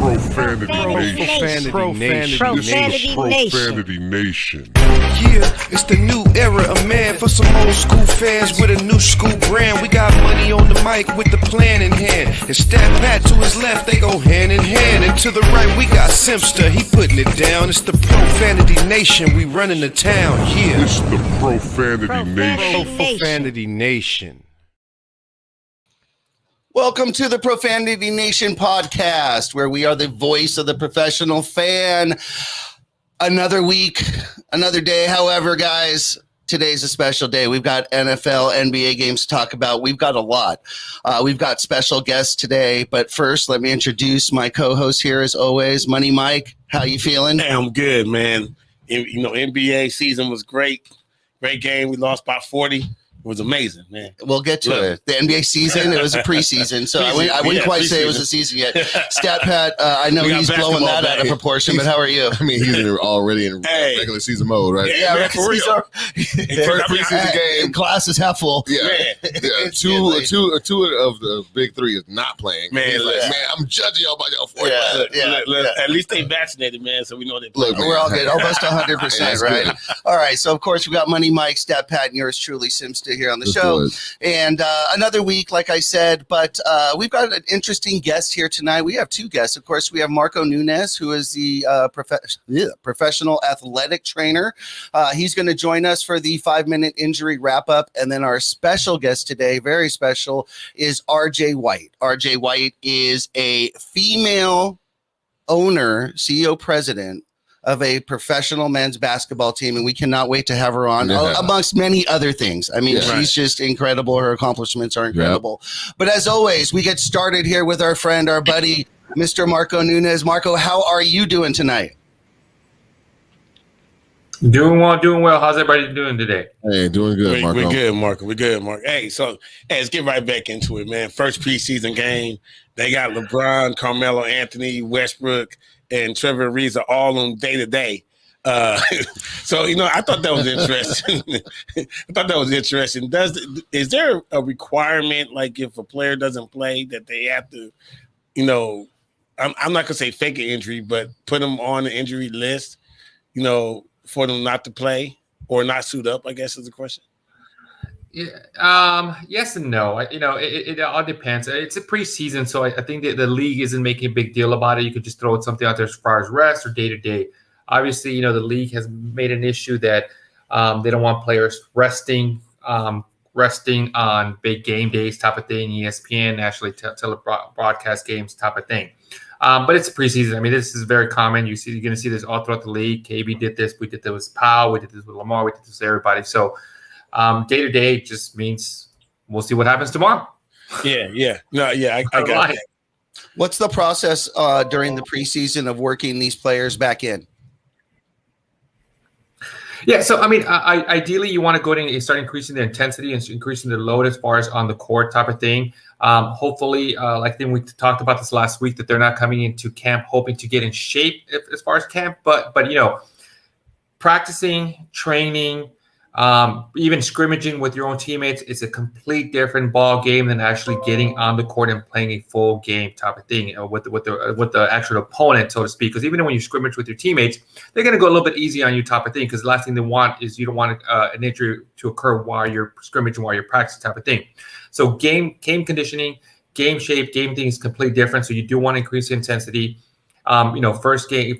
Profanity Nation. Yeah, it's the new era of man for some old school fans with a new school brand. We got money on the mic with the plan in hand. And Stat Pat to his left, they go hand in hand. And to the right, we got Simpster, he putting it down. It's the Profanity Nation, we running the town, yeah. It's the Profanity Nation. Profanity Nation. Welcome to the Profanity Nation podcast, where we are the voice of the professional fan. Another week, another day. However, guys, today's a special day. We've got NFL, NBA games to talk about. We've got a lot. We've got special guests today. But first, let me introduce my co-host here, as always, Money Mike. How you feeling? Hey, I'm good, man. You know, NBA season was great. Great game. We lost by 40. It was amazing, man. We'll get to it. The NBA season, it was a preseason, so I wouldn't quite say it was a season yet. Stat Pat, I know he's blowing that out of proportion, but how are you? I mean, he's already in regular season mode, right? Yeah, man, for real. First preseason game. Class is half full. Yeah, two of the big three is not playing. Man, I'm judging y'all by y'all 40. At least they vaccinated, man, so we know they play. Look, we're all good. Almost 100%, right? Good. All right, so of course we got Money Mike, Stat Pat, and yours truly, Simsta, here on the show. And another week, like I said, but we've got an interesting guest here tonight. We have two guests. Of course, we have Marco Nunez, who is the professional athletic trainer. He's going to join us for the 5-minute injury wrap-up. And then our special guest today, very special, is RJ White. RJ White is a female owner, CEO, president of a professional men's basketball team, and we cannot wait to have her on, amongst many other things. I mean, she's just incredible. Her accomplishments are incredible. Yep. But as always, we get started here with our friend, our buddy, Mr. Marco Nunez. Marco, how are you doing tonight? Doing well. How's everybody doing today? Hey, doing good, Marco. We're good, Marco. Hey, let's get right back into it, man. First preseason game. They got LeBron, Carmelo Anthony, Westbrook, and Trevor Ariza all on day to day. So, you know, I thought that was interesting. Is there a requirement, like if a player doesn't play, that they have to, you know, I'm not going to say fake an injury, but put them on the injury list, you know, for them not to play or not suit up, I guess is the question. Yeah, yes and no. It all depends. It's a preseason, so I think that the league isn't making a big deal about it. You could just throw something out there as far as rest or day-to-day. Obviously, you know, the league has made an issue that they don't want players resting on big game days type of thing, ESPN, nationally broadcast games type of thing. But it's preseason. I mean, this is very common. You're going to see this all throughout the league. KB did this. We did this with Powell. We did this with Lamar. We did this with everybody. So, day to day just means we'll see what happens tomorrow. I got it. What's the process during the preseason of working these players back in? Yeah, so I mean, ideally, you want to go in and start increasing the intensity and increasing the load as far as on the court type of thing. Hopefully, like we talked about this last week, that they're not coming into camp hoping to get in shape as far as camp, but you know, practicing, training. Even scrimmaging with your own teammates is a complete different ball game than actually getting on the court and playing a full game type of thing, you know, with the actual opponent, so to speak. Because even when you scrimmage with your teammates, they're going to go a little bit easy on you type of thing. Because the last thing they want is you don't want an injury to occur while you're scrimmaging, while you're practicing type of thing. So game conditioning, game shape, game thing is completely different. So you do want to increase the intensity. You know, first two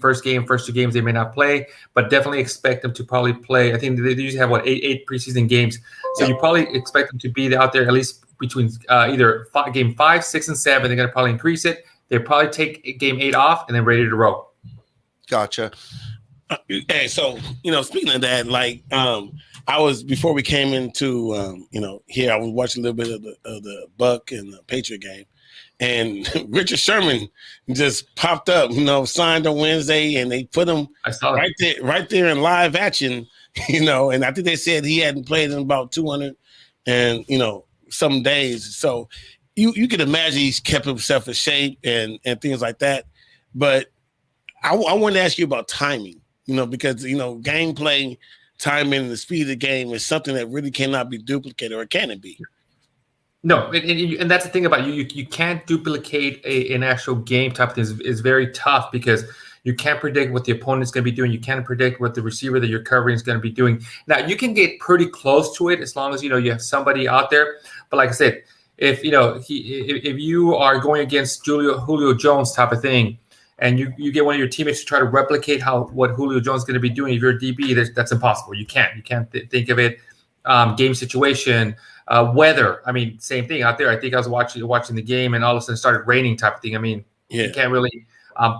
games they may not play, but definitely expect them to probably play. I think they usually have eight preseason games, so you probably expect them to be out there at least between either game 5, 6, and 7. They're going to probably increase it. They probably take game 8 off and then ready to roll. Gotcha. Hey, so you know, speaking of that, like I was before we came into you know, here, I was watching a little bit of the Buck and the Patriot game. And Richard Sherman just popped up, you know, signed on Wednesday, and they put him right there in live action, you know. And I think they said he hadn't played in about 200 and, you know, some days. So you can imagine he's kept himself in shape and things like that. But I wanted to ask you about timing, you know, because, you know, gameplay, timing, and the speed of the game is something that really cannot be duplicated, or can it be? No, and that's the thing about you can't duplicate an actual game type of thing. It's very tough because you can't predict what the opponent's going to be doing. You can't predict what the receiver that you're covering is going to be doing. Now, you can get pretty close to it as long as you have somebody out there. But like I said, if you are going against Julio Jones type of thing, and you get one of your teammates to try to replicate what Julio Jones is going to be doing, if you're a DB, that's impossible. You can't think of it. Game situation, weather. I mean, same thing out there. I think I was watching the game, and all of a sudden it started raining type of thing. I mean, you can't really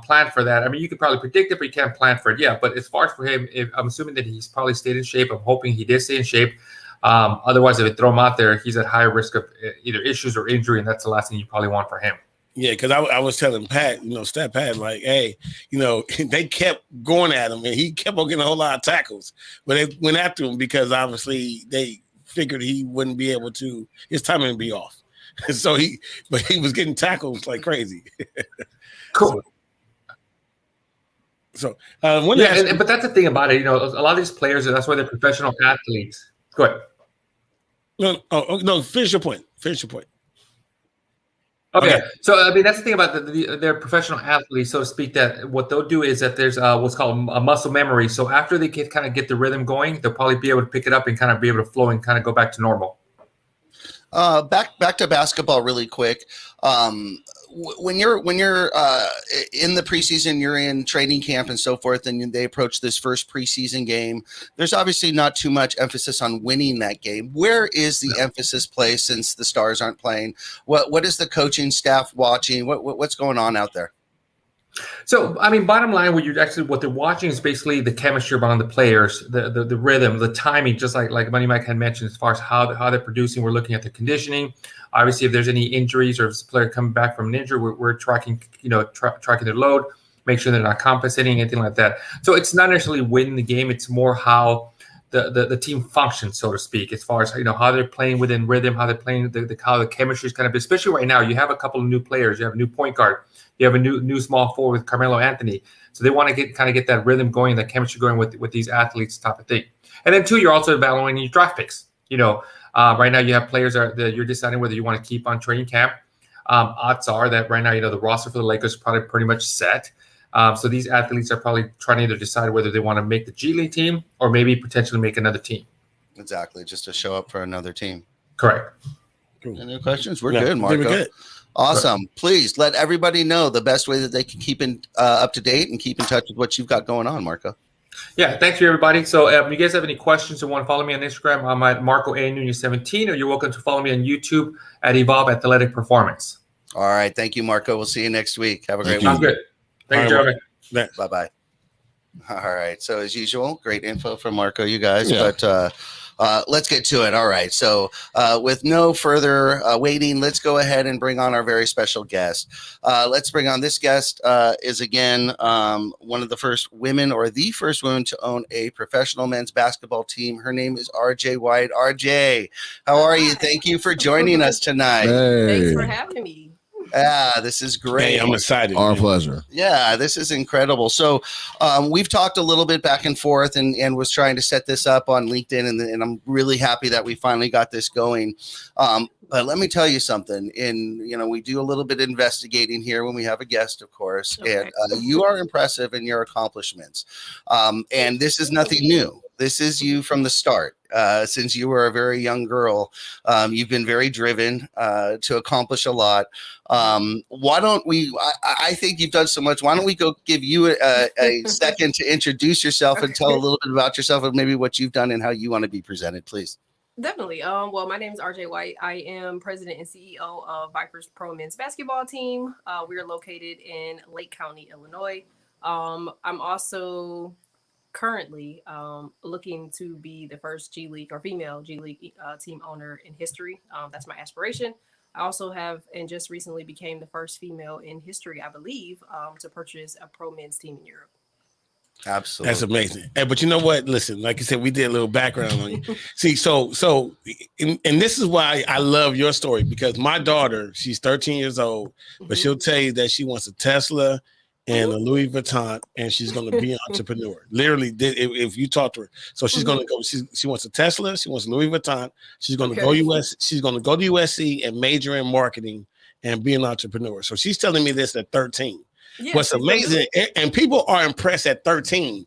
plan for that. I mean, you can probably predict it, but you can't plan for it. Yeah, but as far as for him, I'm assuming that he's probably stayed in shape. I'm hoping he did stay in shape. Otherwise, if they throw him out there, he's at higher risk of either issues or injury, and that's the last thing you probably want for him. Yeah, because I was telling Pat, Stat Pat, like, hey, they kept going at him, and he kept on getting a whole lot of tackles. But they went after him because obviously they figured he wouldn't be able to, his timing would be off. So he was getting tackles like crazy. Cool. But that's the thing about it. A lot of these players, that's why they're professional athletes. Go ahead. No, finish your point. Okay. So I mean, that's the thing about they're professional athletes, so to speak. That what they'll do is that there's what's called a muscle memory. So after they kind of get the rhythm going, they'll probably be able to pick it up and kind of be able to flow and kind of go back to normal. Back to basketball really quick. When you're in the preseason, you're in training camp and so forth, and they approach this first preseason game. There's obviously not too much emphasis on winning that game. Where is the emphasis placed since the stars aren't playing? What is the coaching staff watching? What's going on out there? So, I mean, bottom line, what they're watching is basically the chemistry among the players, the rhythm, the timing, just like Money Mike had mentioned, as far as how they're producing. We're looking at the conditioning. Obviously, if there's any injuries or if a player coming back from an injury, we're tracking, tracking their load, make sure they're not compensating, anything like that. So it's not necessarily winning the game. It's more how the team functions, so to speak, as far as how they're playing within rhythm, how they're playing, how the chemistry is kind of, especially right now. You have a couple of new players. You have a new point guard. You have a new small forward with Carmelo Anthony. So they want to get that rhythm going, that chemistry going with these athletes type of thing. And then two, you're also evaluating your draft picks. Right now you have players that you're deciding whether you want to keep on training camp. Odds are that right now, the roster for the Lakers is probably pretty much set. So these athletes are probably trying to either decide whether they want to make the G League team or maybe potentially make another team. Exactly, just to show up for another team. Correct. Cool. Any questions? We're good, Marco. We're good. Awesome. Right. Please let everybody know the best way that they can keep up to date and keep in touch with what you've got going on, Marco. Yeah, thanks for everybody. So if you guys have any questions or want to follow me on Instagram, I'm at Marco A. Nunez 17, or you're welcome to follow me on YouTube at Evolve Athletic Performance. All right. Thank you, Marco. We'll see you next week. Have a great week. Sounds good. Thank you, Jeremy. Bye-bye. All right. So as usual, great info from Marco, you guys. Yeah. But let's get to it. All right. So with no further waiting, let's go ahead and bring on our very special guest. Let's bring on this guest is, again, one of the first women or the first woman to own a professional men's basketball team. Her name is RJ White. RJ, how are you? Thank you for joining us tonight. Hey. Thanks for having me. Yeah, this is great. Hey, I'm excited. Our pleasure. Yeah, this is incredible. So we've talked a little bit back and forth and was trying to set this up on LinkedIn, and I'm really happy that we finally got this going. But let me tell you something. We do a little bit of investigating here when we have a guest, of course, okay. And you are impressive in your accomplishments. And this is nothing new. This is you from the start. Since you were a very young girl, you've been very driven to accomplish a lot. Why don't we, I think you've done so much. Why don't we go give you a second to introduce yourself and tell a little bit about yourself and maybe what you've done and how you want to be presented, please. Definitely. Well, my name is RJ White. I am president and CEO of Vipers Pro Men's Basketball Team. We are located in Lake County, Illinois. I'm also currently looking to be the first G League or female G League team owner in history. That's my aspiration. I also have and just recently became the first female in history, I believe, to purchase a pro men's team in Europe. Absolutely. That's amazing. Hey, but you know what? Listen, like you said, we did a little background on you. See, and this is why I love your story, because my daughter, she's 13 years old, but she'll tell you that she wants a Tesla and a Louis Vuitton, and she's going to be an entrepreneur. Literally, if you talk to her, so she's going to go. She wants a Tesla. She wants Louis Vuitton. She's going to go US. She's going to go to USC and major in marketing and be an entrepreneur. So she's telling me this at 13. Yeah, what's amazing, and people are impressed at 13.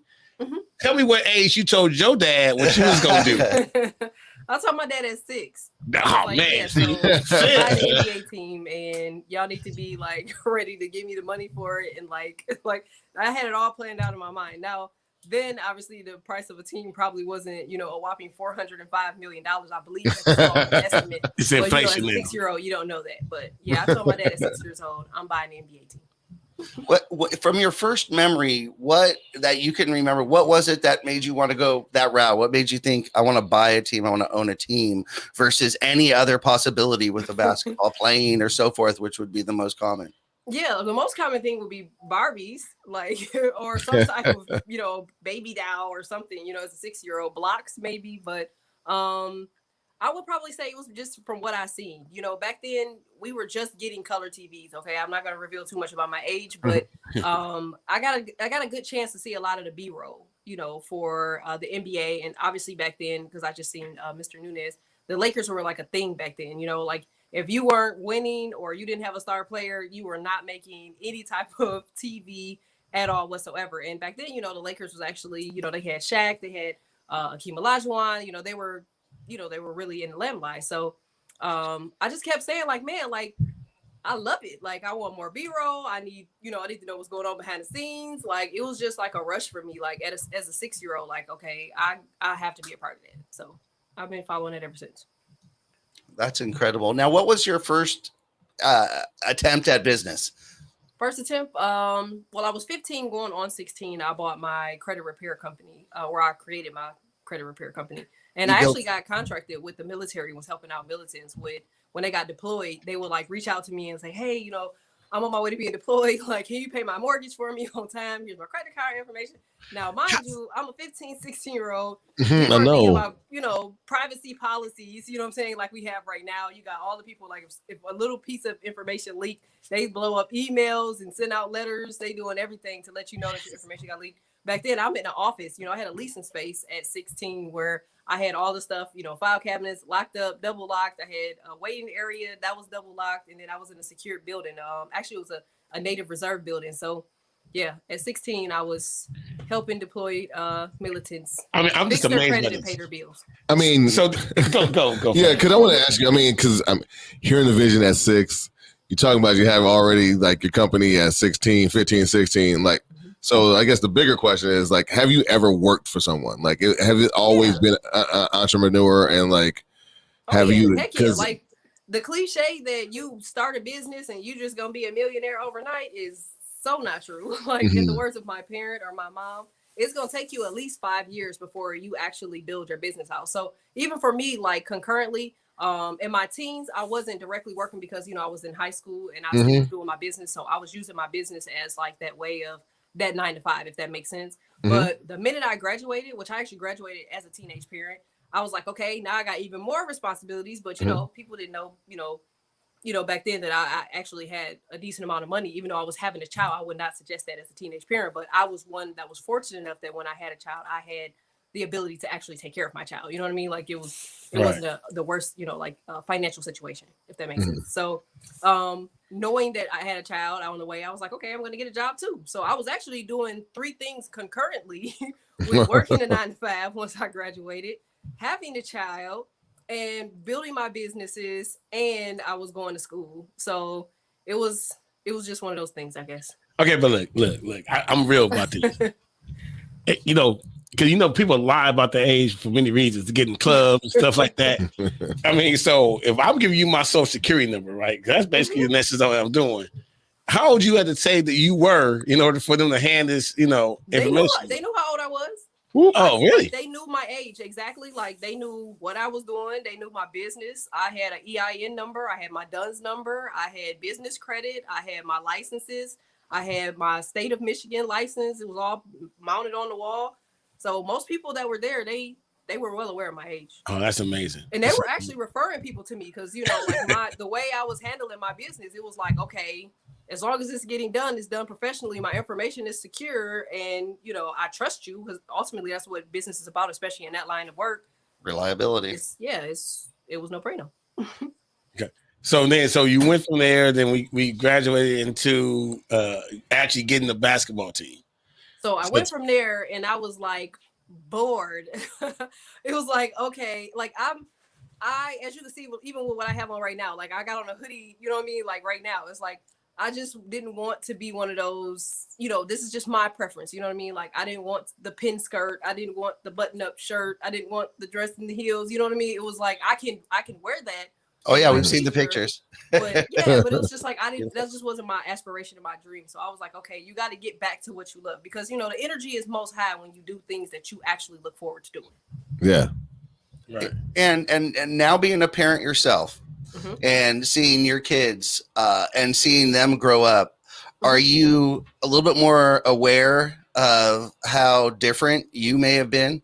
Tell me what age you told your dad what you was going to do. I told my dad at 6. Oh like, man, yeah, so I had an NBA team, and y'all need to be like ready to give me the money for it, and like I had it all planned out in my mind. Now, then obviously the price of a team probably wasn't a whopping $405 million. I believe that's an estimate. It's inflation. As a 6-year-old, you don't know that, but yeah, I told my dad at 6 years old, I'm buying an NBA team. What from your first memory, what that you can remember, what was it that made you want to go that route? What made you think I want to buy a team, I want to own a team versus any other possibility with a basketball playing or so forth, which would be the most common? Yeah, the most common thing would be Barbies, like, or some type of, baby doll or something, as a 6-year-old, blocks maybe, but I would probably say it was just from what I seen. Back then we were just getting color TVs. Okay, I'm not gonna reveal too much about my age, but I got a good chance to see a lot of the B-roll, for the NBA, and obviously back then because I just seen Mr. Nunez, the Lakers were like a thing back then. Like if you weren't winning or you didn't have a star player, you were not making any type of TV at all whatsoever. And back then, the Lakers was actually, they had Shaq, they had Akeem Olajuwon, they were really in the limelight. So I just kept saying like, man, like I love it. Like I want more B-roll. I need to know what's going on behind the scenes. Like it was just like a rush for me. Like as a 6-year-old, like, okay, I have to be a part of it. So I've been following it ever since. That's incredible. Now, what was your first attempt at business? First attempt, I was 15 going on 16. I bought my credit repair company, where I created my credit repair company. And I actually got contracted with the military, was helping out militants with when they got deployed. They would like reach out to me and say, hey, I'm on my way to being deployed. Like, can you pay my mortgage for me on time? Here's my credit card information. Now, mind you, I'm a 15, 16-year-old. I know. About, privacy policies, what I'm saying? Like we have right now, you got all the people, like if a little piece of information leaked, they blow up emails and send out letters. They doing everything to let you know that your information got leaked. Back then, I'm in an office, I had a leasing space at 16 where I had all the stuff, file cabinets locked up, double locked. I had a waiting area that was double locked. And then I was in a secured building. Actually, it was a Native Reserve building. So, yeah, at 16, I was helping deploy militants. I mean, I'm just amazed. Credit and pay their bills. I mean, so go. Yeah, because I want to ask you, because I'm hearing the vision at 6. You're talking about you have already like your company at 16, 15, 16, like. So I guess the bigger question is like, have you ever worked for someone? Like, have it always been an entrepreneur and like, have you? Heck yeah. Like the cliche that you start a business and you just gonna be a millionaire overnight is so not true. Like in the words of my parent or my mom, it's gonna take you at least 5 years before you actually build your business out. So even for me, like concurrently, in my teens, I wasn't directly working because I was in high school and I was doing my business. So I was using my business as like that way of that 9 to 5, if that makes sense. But the minute I graduated, which I actually graduated as a teenage parent, I was like, okay, now I got even more responsibilities. But people didn't know, back then that I actually had a decent amount of money. Even though I was having a child, I would not suggest that as a teenage parent. But I was one that was fortunate enough that when I had a child, I had the ability to actually take care of my child. You know what I mean? Like it wasn't the worst, financial situation, if that makes sense. So, knowing that I had a child on the way, I was like, okay, I'm going to get a job too. So I was actually doing 3 things concurrently with working a 9 to 5 once I graduated, having a child, and building my businesses, and I was going to school. So it was just one of those things, I guess. Okay, but look, I'm real about this. Because people lie about the age for many reasons, to get in clubs and stuff like that. I mean, so if I'm giving you my social security number, right? That's basically the necessary what I'm doing. How old you had to say that you were in order for them to hand this, information? They knew how old I was. Ooh, oh, really? They knew my age exactly. Like they knew what I was doing. They knew my business. I had an EIN number. I had my DUNS number. I had business credit. I had my licenses. I had my state of Michigan license. It was all mounted on the wall. So most people that were there, they were well aware of my age. Oh, that's amazing. And they were actually referring people to me because, like the way I was handling my business, it was like, okay, as long as it's getting done, it's done professionally. My information is secure, and I trust you, because ultimately that's what business is about, especially in that line of work. Reliability. It was no brainer. Okay. So you went from there, then we graduated into actually getting the basketball team. So I went from there, and I was like bored. It was like, okay, like as you can see, even with what I have on right now, like I got on a hoodie, you know what I mean? Like right now, it's like, I just didn't want to be one of those, this is just my preference. You know what I mean? Like, I didn't want the pin skirt. I didn't want the button up shirt. I didn't want the dress in the heels. You know what I mean? It was like, I can wear that. Oh yeah, we've seen the pictures. But yeah, but it was just like, that just wasn't my aspiration and my dream. So I was like, okay, you got to get back to what you love, because, the energy is most high when you do things that you actually look forward to doing. Yeah. Right. And now being a parent yourself, and seeing your kids and seeing them grow up, are you a little bit more aware of how different you may have been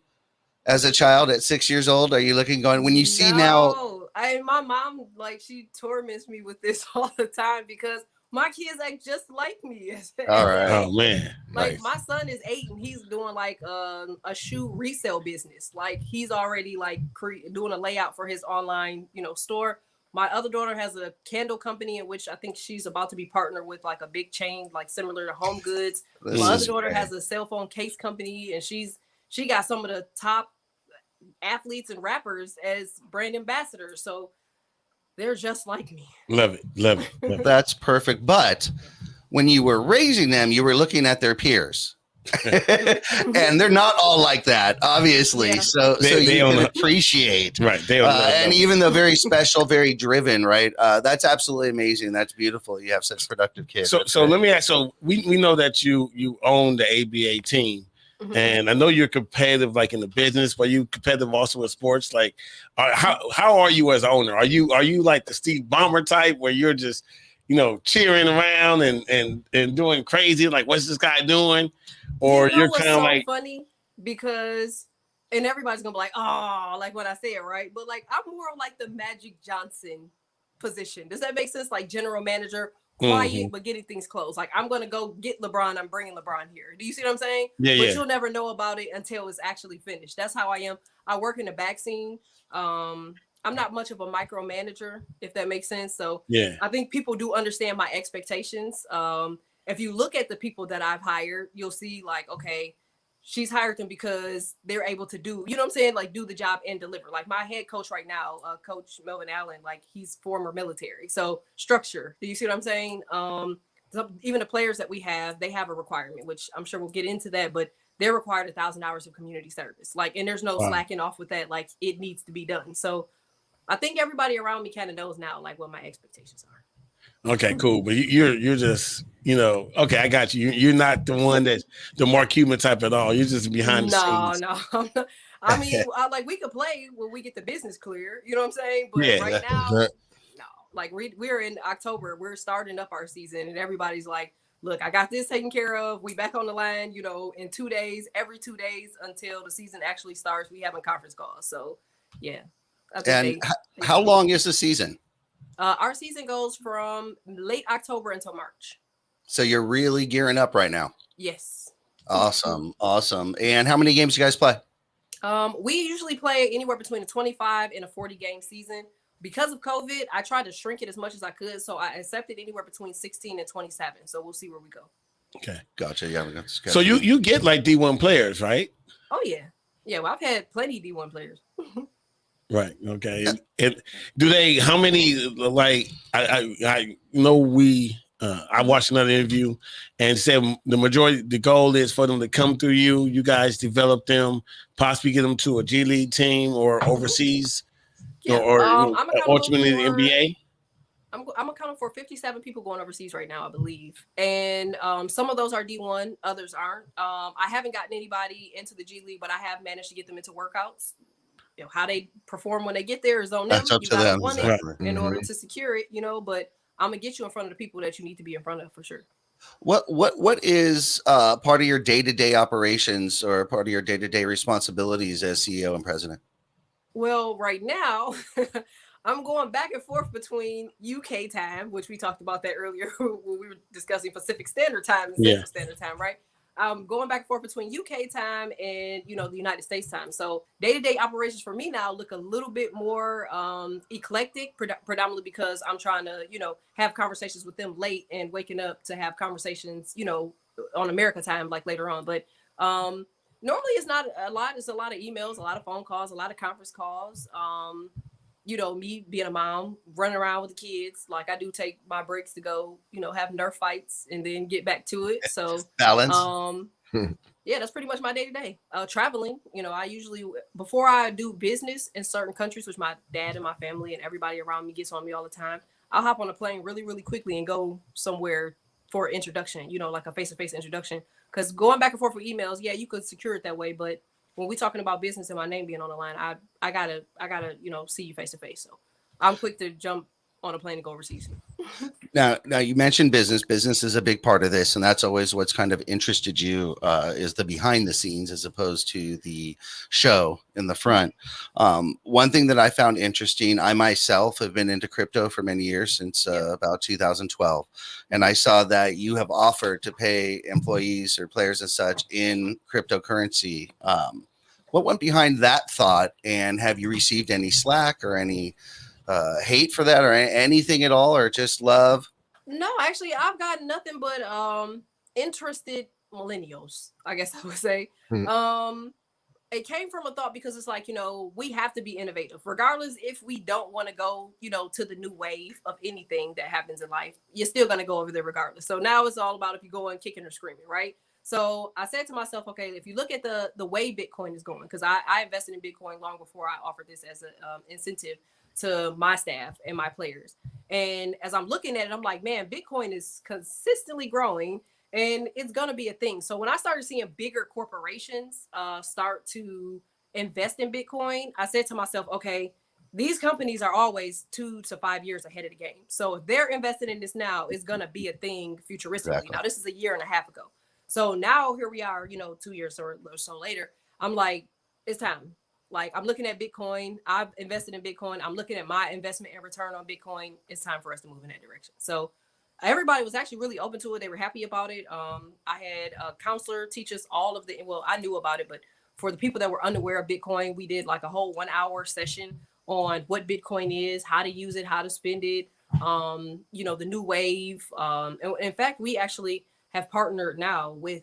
as a child at 6 years old? Are you looking when you see now? My mom, like, she torments me with this all the time, because my kids act just like me. All right. Oh man. Like, my son is 8, and he's doing like a shoe resale business. Like, he's already like doing a layout for his online, store. My other daughter has a candle company, in which I think she's about to be partnered with like a big chain, like similar to Home Goods. My other daughter has a cell phone case company, and she got some of the top athletes and rappers as brand ambassadors. So they're just like me. Love it. That's perfect. But when you were raising them, you were looking at their peers. And they're not all like that, obviously. Yeah. So you can appreciate, right? And even though very special, very driven, right? That's absolutely amazing. That's beautiful. You have such productive kids. So let me ask. So we know that you own the ABA team, and I know you're competitive, like in the business, but you competitive also with sports. Like, how are you as an owner? Are you like the Steve Ballmer type, where you're just cheering around and doing crazy, like, what's this guy doing? Or you're kind of like funny, because, and everybody's gonna be like, oh, like when I say it, right? But like, I'm more like the Magic Johnson position. Does that make sense? Like general manager, quiet, but getting things closed. Like, I'm gonna go get LeBron. I'm bringing LeBron here. Do you see what I'm saying? Yeah. But you'll never know about it until it's actually finished. That's how I am. I work in the back scene. I'm not much of a micromanager, if that makes sense. So yeah, I think people do understand my expectations. If you look at the people that I've hired, you'll see like, okay, she's hired them because they're able to do, you know what I'm saying? Like, do the job and deliver. Like my head coach right now, Coach Melvin Allen, like he's former military. So structure, do you see what I'm saying? Even the players that we have, they have a requirement, which I'm sure we'll get into that, but they're required 1,000 hours of community service. Like, and there's no slacking off with that. Like, it needs to be done. So I think everybody around me kind of knows now, like, what my expectations are. Okay, cool. But you're just, okay, I got you. You're not the one that's the Mark Cuban type at all. You're just behind the scenes. No. I mean, like, we could play when we get the business clear. You know what I'm saying? But right now, no. Like, we're in October. We're starting up our season, and everybody's like, look, I got this taken care of. We back on the line, in 2 days, every 2 days until the season actually starts. We having conference calls. So, yeah. And how long is the season? Our season goes from late October until March. So you're really gearing up right now. Yes. Awesome. And how many games do you guys play? We usually play anywhere between a 25 and a 40 game season. Because of COVID, I tried to shrink it as much as I could. So I accepted anywhere between 16 and 27. So we'll see where we go. Okay. Gotcha. Yeah. So you get like D1 players, right? Oh, yeah. Yeah. Well, I've had plenty of D1 players. Right. Okay. And do they? How many? Like I know I watched another interview and said the majority. The goal is for them to come through you. You guys develop them, possibly get them to a G League team or overseas, or ultimately the NBA. I'm accounting for 57 people going overseas right now, I believe, and some of those are D1, others aren't. I haven't gotten anybody into the G League, but I have managed to get them into workouts. How they perform when they get there is on them. That's up to them. Exactly. In order to secure it, but I'm gonna get you in front of the people that you need to be in front of for sure. What is part of your day-to-day operations or part of your day-to-day responsibilities as CEO and president? Well, right now, I'm going back and forth between UK time, which we talked about that earlier when we were discussing Pacific Standard Time and Central Standard Time, right? Going back and forth between UK time and the United States time. So day-to-day operations for me now look a little bit more eclectic, predominantly because I'm trying to have conversations with them late and waking up to have conversations on America time like later on. But normally it's not a lot. It's a lot of emails, a lot of phone calls, a lot of conference calls. Me being a mom, running around with the kids. Like I do take my breaks to go, have Nerf fights and then get back to it. So balance. Yeah, that's pretty much my day to day. Traveling, I usually, before I do business in certain countries, which my dad and my family and everybody around me gets on me all the time, I'll hop on a plane really, really quickly and go somewhere for an introduction, like a face-to-face introduction. Because going back and forth with emails, yeah, you could secure it that way, but when we're talking about business and my name being on the line, I gotta see you face to face. So I'm quick to jump on a plane and go overseas. Now you mentioned business. Business is a big part of this, and that's always what's kind of interested you is the behind the scenes as opposed to the show in the front. One thing that I found interesting, I myself have been into crypto for many years, since about 2012, and I saw that you have offered to pay employees or players and such in cryptocurrency. What went behind that thought, and have you received any slack or any hate for that or anything at all, or just love? No, actually, I've got nothing but interested millennials, I guess I would say. It came from a thought because it's like, we have to be innovative, regardless if we don't want to go, to the new wave of anything that happens in life. You're still going to go over there regardless. So now it's all about if you're going kicking or screaming, right? So I said to myself, okay, if you look at the way Bitcoin is going, because I invested in Bitcoin long before I offered this as an incentive to my staff and my players. And as I'm looking at it, I'm like, man, Bitcoin is consistently growing and it's going to be a thing. So when I started seeing bigger corporations start to invest in Bitcoin, I said to myself, okay, these companies are always 2 to 5 years ahead of the game. So if they're investing in this now, it's going to be a thing futuristically. Exactly. Now, this is a year and a half ago. So now here we are, 2 years or so later. I'm like, it's time. Like, I'm looking at Bitcoin. I've invested in Bitcoin. I'm looking at my investment and return on Bitcoin. It's time for us to move in that direction. So everybody was actually really open to it. They were happy about it. I had a counselor teach us all of I knew about it, but for the people that were unaware of Bitcoin, we did like a whole 1 hour session on what Bitcoin is, how to use it, how to spend it, the new wave. And in fact, we actually have partnered now with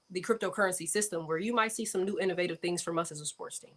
the cryptocurrency system, where you might see some new innovative things from us as a sports team.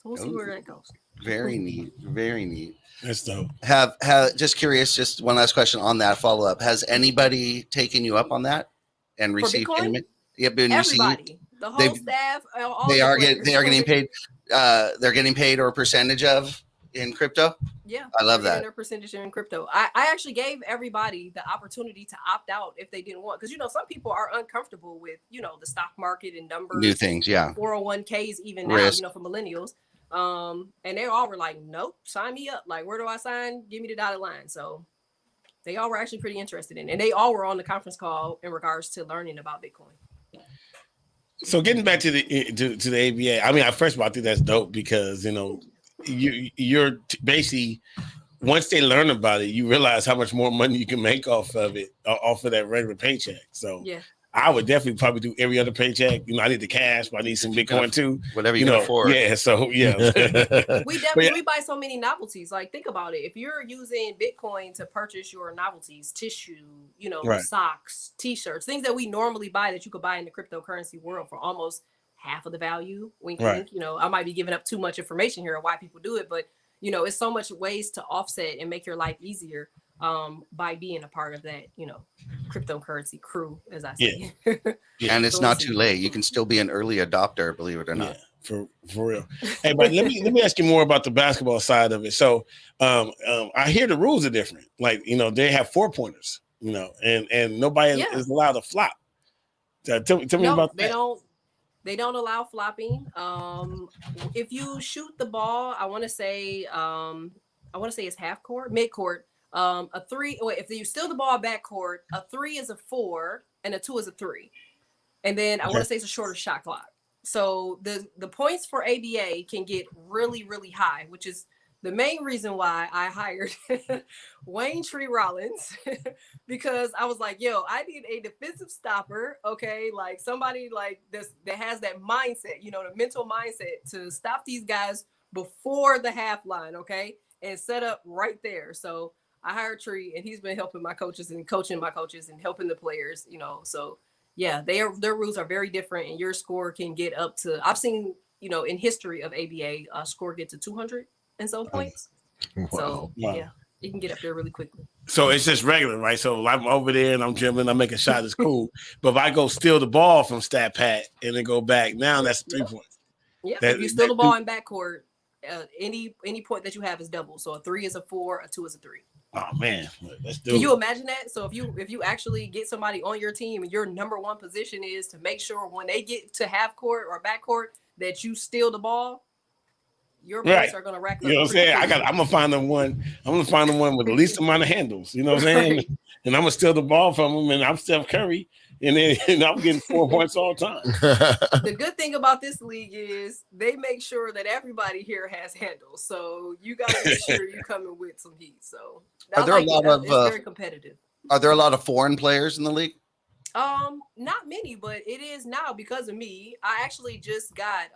So we'll see where that goes. Very neat. Very neat. That's dope. Have just curious, just one last question on that follow up. Has anybody taken you up on that and received payment? Yep, everybody, the whole staff, all they are getting paid. They're getting paid or a percentage of in crypto. Yeah, I love that. Their percentage in crypto. I actually gave everybody the opportunity to opt out if they didn't want, because some people are uncomfortable with the stock market and numbers, new things, 401ks even risk. Now, for millennials. And they all were like, nope, sign me up. Like, where do I sign? Give me the dotted line. So they all were actually pretty interested in it. And they all were on the conference call in regards to learning about Bitcoin. So getting back to the ABA, I mean, first of all, I think that's dope because, you're basically, once they learn about it, you realize how much more money you can make off of it, off of that regular paycheck. So yeah. I would definitely probably do every other paycheck. I need the cash, but I need some Bitcoin too. Whatever you can afford. Yeah. So yeah. we buy so many novelties. Like, think about it. If you're using Bitcoin to purchase your novelties, tissue, right. Socks, t-shirts, things that we normally buy that you could buy in the cryptocurrency world for almost half of the value. Wink, wink. I might be giving up too much information here on why people do it, but it's so much ways to offset and make your life easier by being a part of that, cryptocurrency crew, as I say. Yeah. And it's not too late. You can still be an early adopter, believe it or not. Yeah, for real. Hey, but let me ask you more about the basketball side of it. So I hear the rules are different. Like, they have 4-pointers, and nobody is allowed to flop. Tell me about that. They don't allow flopping. If you shoot the ball, I want to say it's half court, mid court. A 3. If you steal the ball back court, a 3 is a 4 and a 2 is a 3. And then I want to say it's a shorter shot clock. So the points for ABA can get really, really high, which is The main reason why I hired Wayne Tree Rollins because I was like, yo, I need a defensive stopper, okay? Like somebody like this that has that mindset, you know, the mental mindset to stop these guys before the half line, okay? And set up right there. So I hired Tree and he's been helping my coaches and coaching my coaches and helping the players, you know. So yeah, their rules are very different and your score can get up to I've seen, you know, in history of ABA, score get to 200 and so points. Wow. So yeah, you can get up there really quickly. So it's just regular, right? So I'm over there and I'm dribbling, I'm making shots, it's cool. But if I go steal the ball from Stat Pat and then go back, now that's 3 points. Yeah, if you steal the ball in backcourt, any point that you have is double. So a 3 is a 4, a 2 is a 3. Oh man, let's do Can it. you imagine that? So if you actually get somebody on your team and your number one position is to make sure when they get to half court or backcourt that you steal the ball, your points are gonna rack up. You know what I'm saying? I'm gonna find the one. I'm gonna find the one with the least amount of handles. You know what I'm saying? Right. And I'm gonna steal the ball from him, and I'm Steph Curry, and then I'm getting 4 points all the time. The good thing about this league is they make sure that everybody here has handles. So you gotta make sure you coming with some heat. So it's very competitive. Are there a lot of foreign players in the league? Not many, but it is now because of me. I actually just got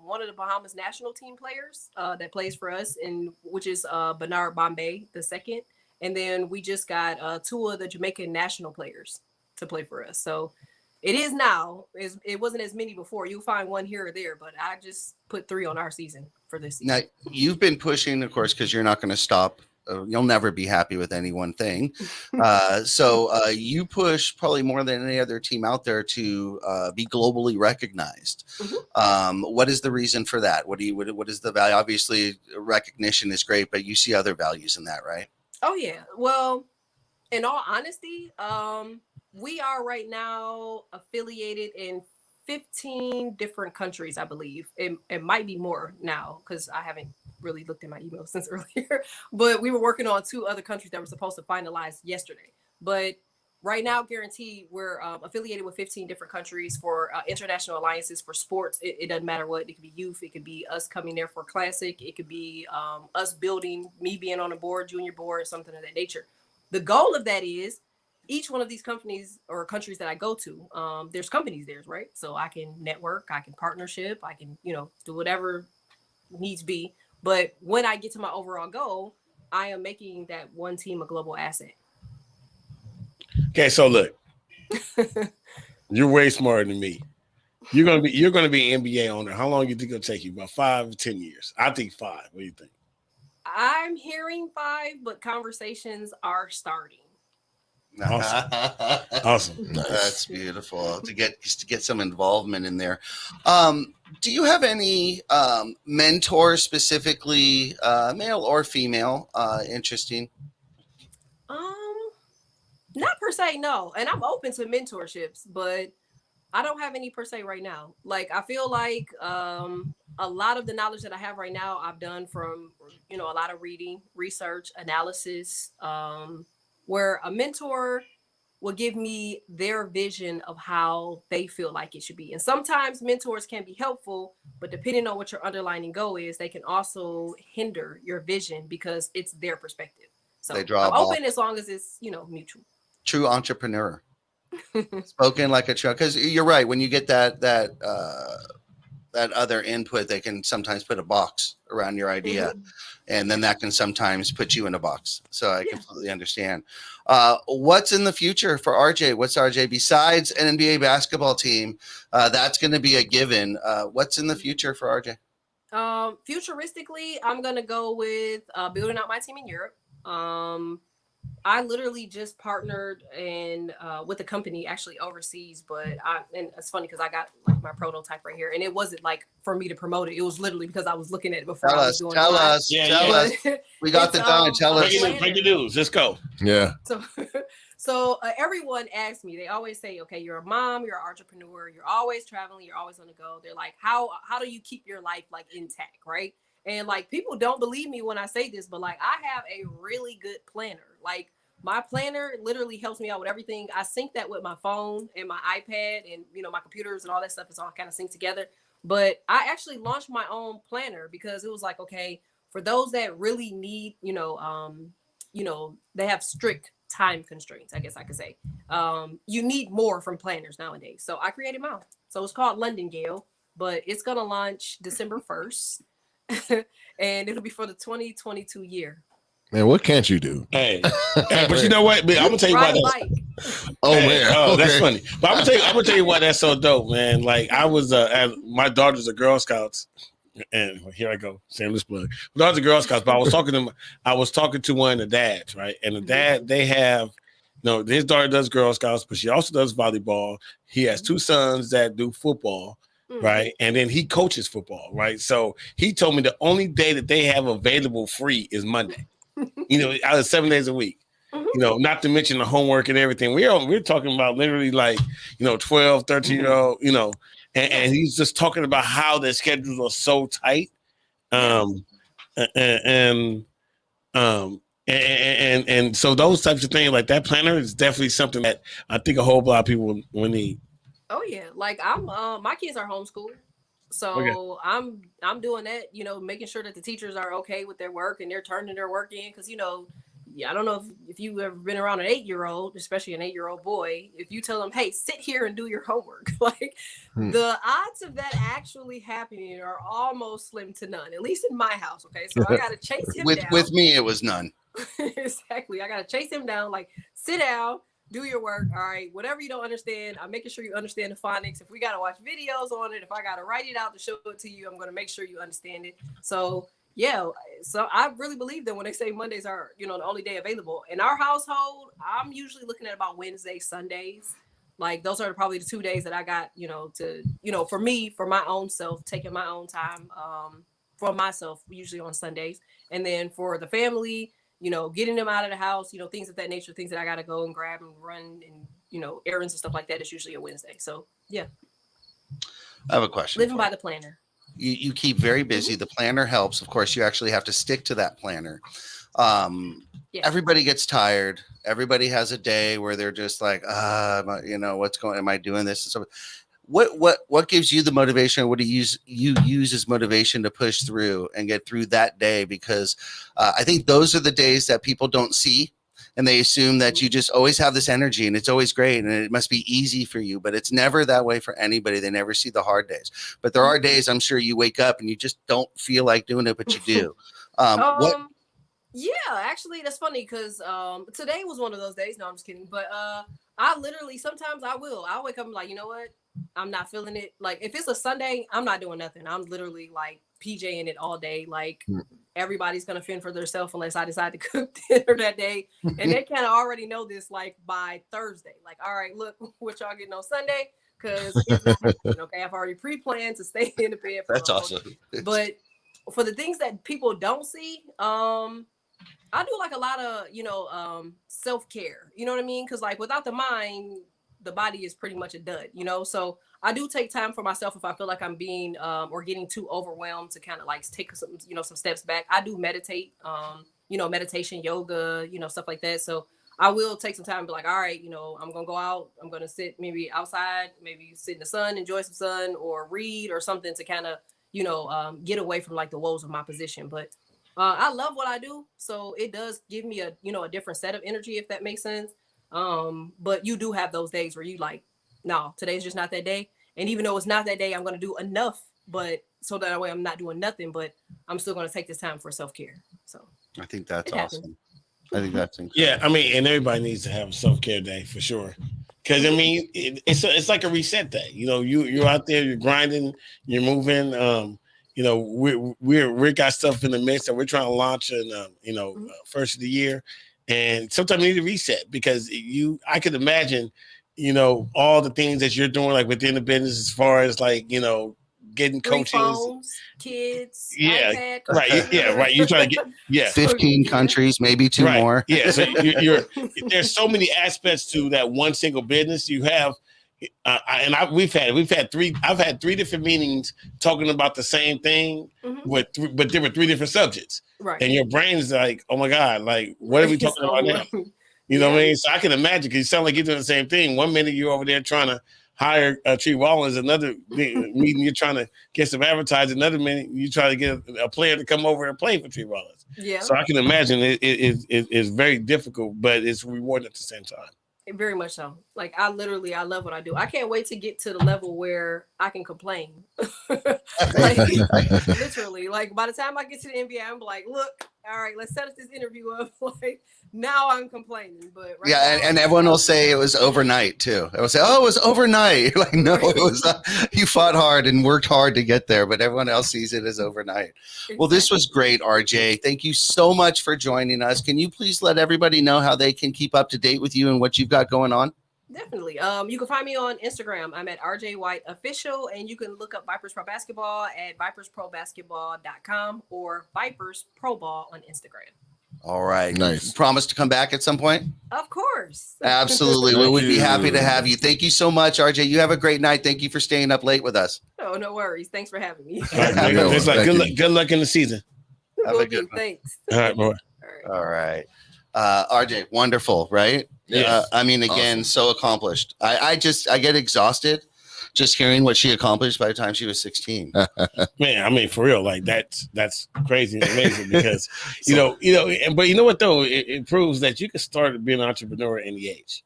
one of the Bahamas national team players that plays for us, and which is Bernard Bombay II, and then we just got 2 of the Jamaican national players to play for us. So it is now. It wasn't as many before. You'll find one here or there, but I just put 3 on our season for this season. Now you've been pushing, of course, because you're not going to stop. You'll never be happy with any one thing. So you push probably more than any other team out there to be globally recognized. Mm-hmm. What is the reason for that? What is the value? Obviously, recognition is great, but you see other values in that, right? Oh, yeah. Well, in all honesty, we are right now affiliated in 15 different countries, I believe. It might be more now because I haven't really looked at my email since earlier, but we were working on 2 other countries that were supposed to finalize yesterday. But right now, guaranteed, we're affiliated with 15 different countries for international alliances for sports. It doesn't matter what. It could be youth. It could be us coming there for classic. It could be us building, me being on a board, junior board, something of that nature. The goal of that is each one of these companies or countries that I go to, there's companies there, right? So I can network, I can partnership, I can, do whatever needs be. But when I get to my overall goal, I am making that one team a global asset. Okay, so look, you're way smarter than me. You're gonna be an NBA owner. How long do you think it'll take you? About 5 to 10 years. I think 5. What do you think? I'm hearing 5, but conversations are starting. Awesome. That's beautiful to get some involvement in there. Do you have any mentors, specifically male or female, interesting? Not per se, no. And I'm open to mentorships, but I don't have any per se right now. Like I feel like a lot of the knowledge that I have right now, I've done from a lot of reading, research, analysis. Where a mentor will give me their vision of how they feel like it should be. And sometimes mentors can be helpful, but depending on what your underlying goal is, they can also hinder your vision because it's their perspective. So I'm open as long as it's, mutual. True entrepreneur. Spoken like a true, because you're right. When you get that other input, they can sometimes put a box around your idea. Mm-hmm. And then that can sometimes put you in a box. So I completely understand. What's in the future for RJ? What's RJ besides an NBA basketball team? That's going to be a given. What's in the future for RJ? Futuristically, I'm going to go with building out my team in Europe. I literally just partnered with a company actually overseas, and it's funny because I got like my prototype right here, and it wasn't like for me to promote it. It was literally because I was looking at it before. Tell us. We got the time. Tell us. Break the news. Let's go. Yeah. So everyone asks me. They always say, "Okay, you're a mom, you're an entrepreneur, you're always traveling, you're always on the go." They're like, "How do you keep your life like intact, right?" And like people don't believe me when I say this, but like I have a really good planner. Like my planner literally helps me out with everything. I sync that with my phone and my iPad and my computers and all that stuff is all kind of synced together. But I actually launched my own planner because it was like, okay, for those that really need, they have strict time constraints, I guess I could say. You need more from planners nowadays. So I created my own. So it's called London Gale, but it's gonna launch December 1st. And it'll be for the 2022 year. Man, what can't you do? Hey, but you know what? I'm gonna tell you why that's. Oh man, oh, okay. that's funny. But I'm gonna tell you why that's so dope, man. Like I was, my daughter's a Girl Scouts, and here I go, shameless plug. My daughter's a Girl Scouts, but I was talking to one of the dads, right? And the dad, they have, his daughter does Girl Scouts, but she also does volleyball. He has two sons that do football. Right. And then he coaches football. Right. So he told me the only day that they have available free is Monday, out of 7 days a week, not to mention the homework and everything. We're talking about literally like, 12, 13-year-old, and he's just talking about how their schedules are so tight. And so those types of things like that planner is definitely something that I think a whole lot of people will need. Oh yeah, like I'm my kids are homeschooled, so okay. I'm doing that, making sure that the teachers are okay with their work and they're turning their work in, because I don't know if you've ever been around an 8-year-old, especially an 8-year-old boy. If you tell them, hey, sit here and do your homework, like the odds of that actually happening are almost slim to none, at least in my house. Okay, so I gotta chase him down. With me, it was none. Exactly, I gotta chase him down, like sit down. Do your work. All right. Whatever you don't understand, I'm making sure you understand the phonics. If we got to watch videos on it, if I got to write it out to show it to you, I'm going to make sure you understand it. So, yeah. So I really believe that when they say Mondays are, the only day available in our household, I'm usually looking at about Wednesdays, Sundays. Like those are probably the 2 days that I got, for me, for my own self, taking my own time for myself, usually on Sundays. And then for the family, getting them out of the house, things of that nature, things that I got to go and grab and run and, errands and stuff like that is usually a Wednesday. So, yeah. I have a question. Living by the planner. You keep very busy. The planner helps. Of course, you actually have to stick to that planner. Everybody gets tired. Everybody has a day where they're just like, am I doing this? And so what gives you the motivation? What do you use as motivation to push through and get through that day? Because I think those are the days that people don't see, and they assume that you just always have this energy and it's always great and it must be easy for you, but it's never that way for anybody. They never see the hard days, but there are days I'm sure you wake up and you just don't feel like doing it, but you do. Yeah, actually, that's funny because today was one of those days. No, I'm just kidding. But I literally, sometimes I'll wake up and be like, you know what? I'm not feeling it. Like if it's a Sunday, I'm not doing nothing. I'm literally like PJing it all day. Like everybody's going to fend for themselves unless I decide to cook dinner that day. And they kind of already know this like by Thursday. Like, all right, look what y'all getting on Sunday. Because it's not happening, okay, I've already pre-planned to stay in the bed. That's awesome. But for the things that people don't see, I do like a lot of, self-care, you know what I mean? Cause like without the mind, the body is pretty much a dud, So I do take time for myself if I feel like I'm being, or getting too overwhelmed to kind of like take some, some steps back. I do meditate, meditation, yoga, stuff like that. So I will take some time and be like, all right, I'm going to go out. I'm going to sit maybe outside, maybe sit in the sun, enjoy some sun or read or something to kind of, get away from like the woes of my position. But I love what I do, so it does give me a different set of energy, if that makes sense. But you do have those days where you like, no, today's just not that day. And even though it's not that day, I'm going to do enough, but so that way I'm not doing nothing, but I'm still going to take this time for self-care. So I think that's awesome. I think that's incredible. Yeah, I mean, and everybody needs to have a self-care day for sure. Because I mean, it's like a reset day. You're out there, you're grinding, you're moving. We got stuff in the midst that we're trying to launch in, first of the year. And sometimes you need to reset because I could imagine, all the things that you're doing, like within the business, as far as like, getting coaches, phones, kids, iPad, right. Yeah. Right. You're trying to get, 15 countries, maybe two more. Yeah. So there's so many aspects to that one single business you have. I've had three different meetings talking about the same thing, but there were three different subjects. Right. And your brain's like, oh my God, like what are we talking about now? You know what I mean? So I can imagine because you sound like you're doing the same thing. 1 minute you're over there trying to hire Tree Rollins, another meeting you're trying to get some advertising, another minute you try to get a player to come over and play for Tree Rollins. Yeah. So I can imagine it's very difficult, but it's rewarding at the same time. Very much so. Like I love what I do. I can't wait to get to the level where I can complain. Like literally, like by the time I get to the NBA, I'm like, look, all right, let's set this interview up. Like now I'm complaining, but right now, and everyone will say it was overnight too. They will say, "Oh, it was overnight." Like, no, it was. You fought hard and worked hard to get there, but everyone else sees it as overnight. Exactly. Well, this was great, RJ. Thank you so much for joining us. Can you please let everybody know how they can keep up to date with you and what you've got going on? Definitely. You can find me on Instagram. I'm at RJ White Official, and you can look up Vipers Pro Basketball at vipersprobasketball.com or Vipers Pro Ball on Instagram. All right. Nice. You promise to come back at some point? Of course. Absolutely. We would be happy to have you. Thank you so much, RJ. You have a great night. Thank you for staying up late with us. Oh, no worries. Thanks for having me. It's like good luck in the season. Have a good one. Thanks. All right, boy. All right. RJ, wonderful, right? Yeah. I mean, again, so accomplished. I get exhausted just hearing what she accomplished by the time she was 16. Man, I mean, for real, like that's crazy and amazing because you know, but you know what though, it proves that you can start being an entrepreneur at any age.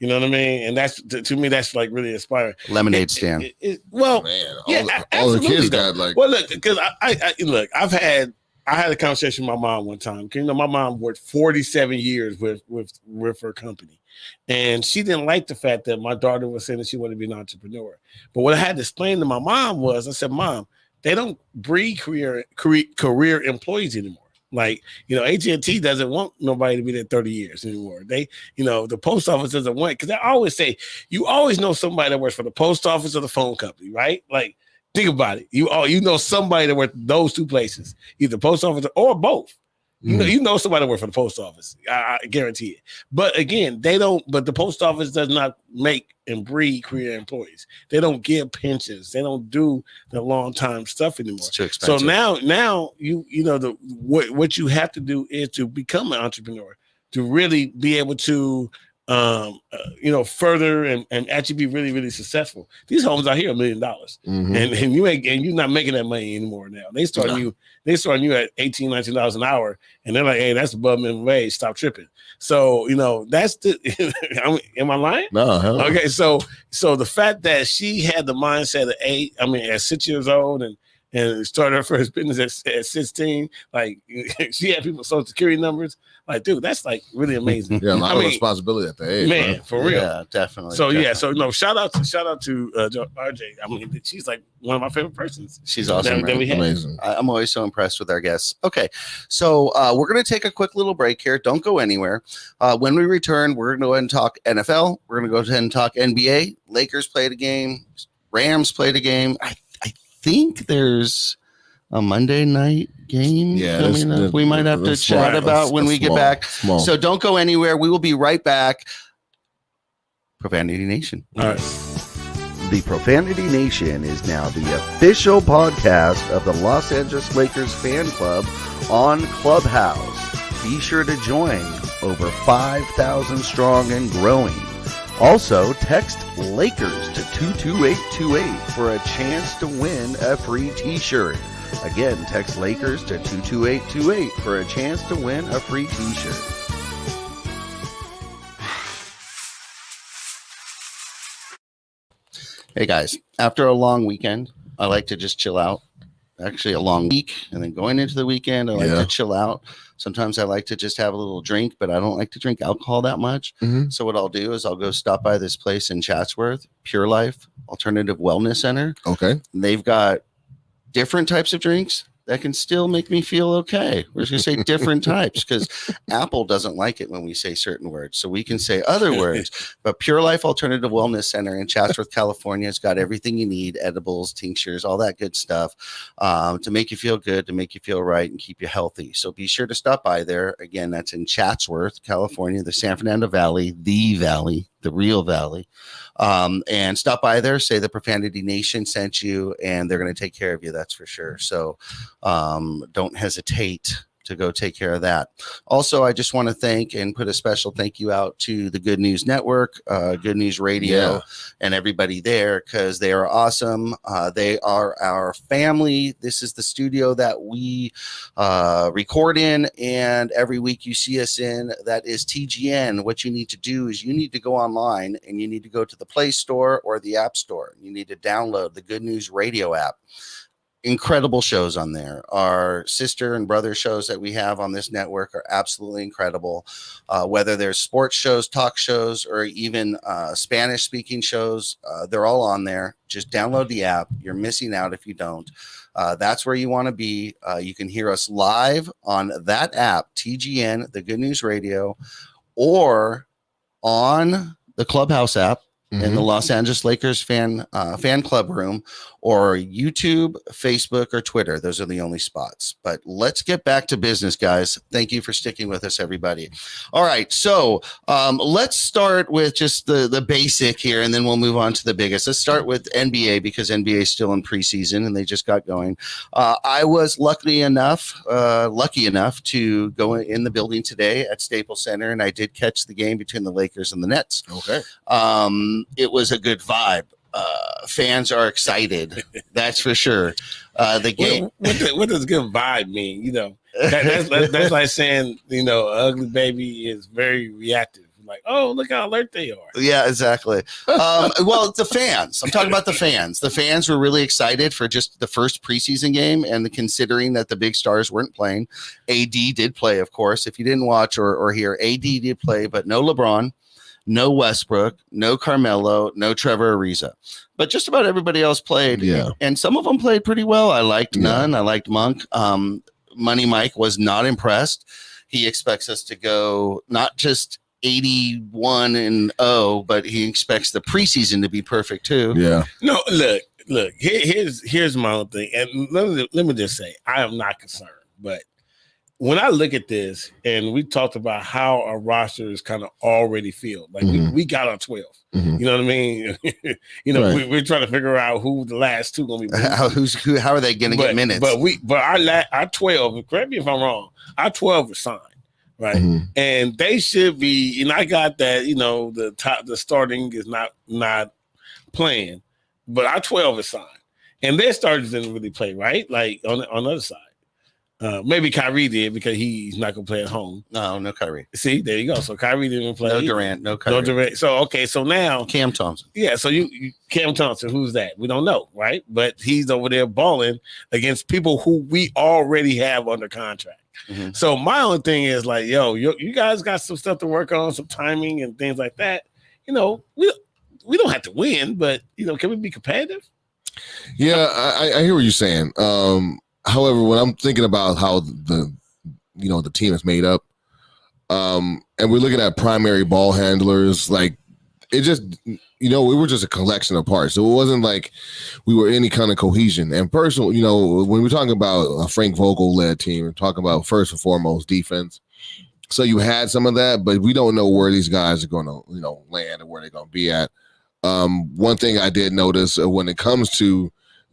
You know what I mean? And that's to me, that's like really inspiring. Lemonade stand. Well, Man, all the kids though. got like. Well, look, because I look, I had a conversation with my mom one time. You know, my mom worked 47 years with her company, and she didn't like the fact that my daughter was saying that she wanted to be an entrepreneur. But what I had to explain to my mom was, I said, "Mom, they don't breed career employees anymore. Like, you know, AT&T doesn't want nobody to be there 30 years anymore. They, you know, the post office doesn't want, because I always say, you always know somebody that works for the post office or the phone company, right? Like, think about it. You know somebody that works those two places, either post office or both. You know somebody that works for the post office. I guarantee it. But again, they don't. But the post office does not make and breed career employees. They don't give pensions. They don't do the long time stuff anymore. It's too expensive. So now you know what you have to do is to become an entrepreneur, to really be able to further and actually be really, really successful. These homes out here $1 million, and you're not making that money anymore now. They starting you at $18, $19 an hour, and they're like, hey, that's above minimum wage. Stop tripping. So that's the. Am I lying? No. Hell no. Okay, so the fact that she had the mindset at 6 years old and started her first business at 16, like she had people's social security numbers. Like, dude, that's like really amazing. Yeah, a lot of responsibility at the age, man, for real. Yeah, definitely. So shout out to RJ. I mean, she's like one of my favorite persons. She's awesome. That we have. Amazing. I'm always so impressed with our guests. Okay, so we're going to take a quick little break here. Don't go anywhere. When we return, we're going to go ahead and talk NFL. We're going to go ahead and talk NBA. Lakers played a game. Rams played a game. I think there's a Monday night game coming up. We might have to chat about when we get back. So don't go anywhere. We will be right back. Profanity Nation. All right. The Profanity Nation is now the official podcast of the Los Angeles Lakers fan club on Clubhouse. Be sure to join, over 5,000 strong and growing. Also, text Lakers to 22828 for a chance to win a free t-shirt. Again, text Lakers to 22828 for a chance to win a free t-shirt. Hey guys, after a long weekend, I like to just chill out. Actually, a long week, and then going into the weekend, I like to chill out. Sometimes I like to just have a little drink, but I don't like to drink alcohol that much. So what I'll do is I'll go stop by this place in Chatsworth, Pure Life Alternative Wellness Center. Okay. They've got different types of drinks that can still make me feel okay. We're just going to say different types, because Apple doesn't like it when we say certain words. So we can say other words. But Pure Life Alternative Wellness Center in Chatsworth, California has got everything you need, edibles, tinctures, all that good stuff, to make you feel good, to make you feel right, and keep you healthy. So be sure to stop by there. Again, that's in Chatsworth, California, the San Fernando Valley, the real valley. And stop by there, say the Profanity Nation sent you, and they're going to take care of you. That's for sure. So don't hesitate to go take care of that. Also, I just want to thank and put a special thank you out to the Good News Network, Good News Radio, and everybody there, because they are awesome. They are our family. This is the studio that we record in, and every week you see us in. That is TGN. What you need to do is you need to go online and you need to go to the Play Store or the App Store. You need to download the Good News Radio app. Incredible shows on there. Our sister and brother shows that we have on this network are absolutely incredible. Whether there's sports shows, talk shows, or even Spanish speaking shows, they're all on there. Just download the app. You're missing out if you don't. That's where you want to be. You can hear us live on that app, TGN, the Good News Radio, or on the Clubhouse app in the Los Angeles Lakers fan club room, or YouTube, Facebook, or Twitter. Those are the only spots. But let's get back to business, guys. Thank you for sticking with us, everybody. All right, so let's start with just the basic here, and then we'll move on to the biggest. Let's start with NBA, because NBA is still in preseason, and they just got going. I was lucky enough to go in the building today at Staples Center, and I did catch the game between the Lakers and the Nets. Okay. It was a good vibe. Fans are excited. That's for sure. The game. What does good vibe mean? You know, that's like saying, you know, ugly baby is very reactive. Like, oh, look how alert they are. Yeah, exactly. Well, the fans. I'm talking about the fans. The fans were really excited for just the first preseason game, and considering that the big stars weren't playing. AD did play, of course. If you didn't watch or hear, AD did play, but no LeBron, no Westbrook, no Carmelo, no Trevor Ariza. But just about everybody else played. Yeah. And some of them played pretty well. I liked Nunn. I liked Monk. Money Mike was not impressed. He expects us to go not just 81-0, but he expects the preseason to be perfect too. Yeah. No, look. Here's my own thing, and let me just say, I am not concerned. But when I look at this, and we talked about how our roster is kind of already filled, like we got our 12. You know what I mean? You know, right. we're trying to figure out who the last two gonna be. How are they going to get minutes? But our 12. Correct me if I'm wrong. Our 12 are signed. Right. And they should be, and I got that, you know, the starting is not playing, but our 12 is signed. And their starters didn't really play, right? Like on the other side. Maybe Kyrie did, because he's not gonna play at home. No Kyrie. See, there you go. So Kyrie didn't play. No Durant, no Kyrie. No Durant. So okay, so now Cam Thompson. Yeah, so you Cam Thompson, who's that? We don't know, right? But he's over there balling against people who we already have under contract. So my only thing is like, yo, you guys got some stuff to work on, some timing and things like that. You know, we don't have to win, but you know, can we be competitive? Yeah, I hear what you're saying. However, when I'm thinking about how the team is made up, and we're looking at primary ball handlers, like it just, we were just a collection of parts. So it wasn't like we were any kind of cohesion. And personal, when we're talking about a Frank Vogel-led team, we're talking about first and foremost defense. So you had some of that, but we don't know where these guys are going to, land and where they're going to be at. One thing I did notice when it comes to,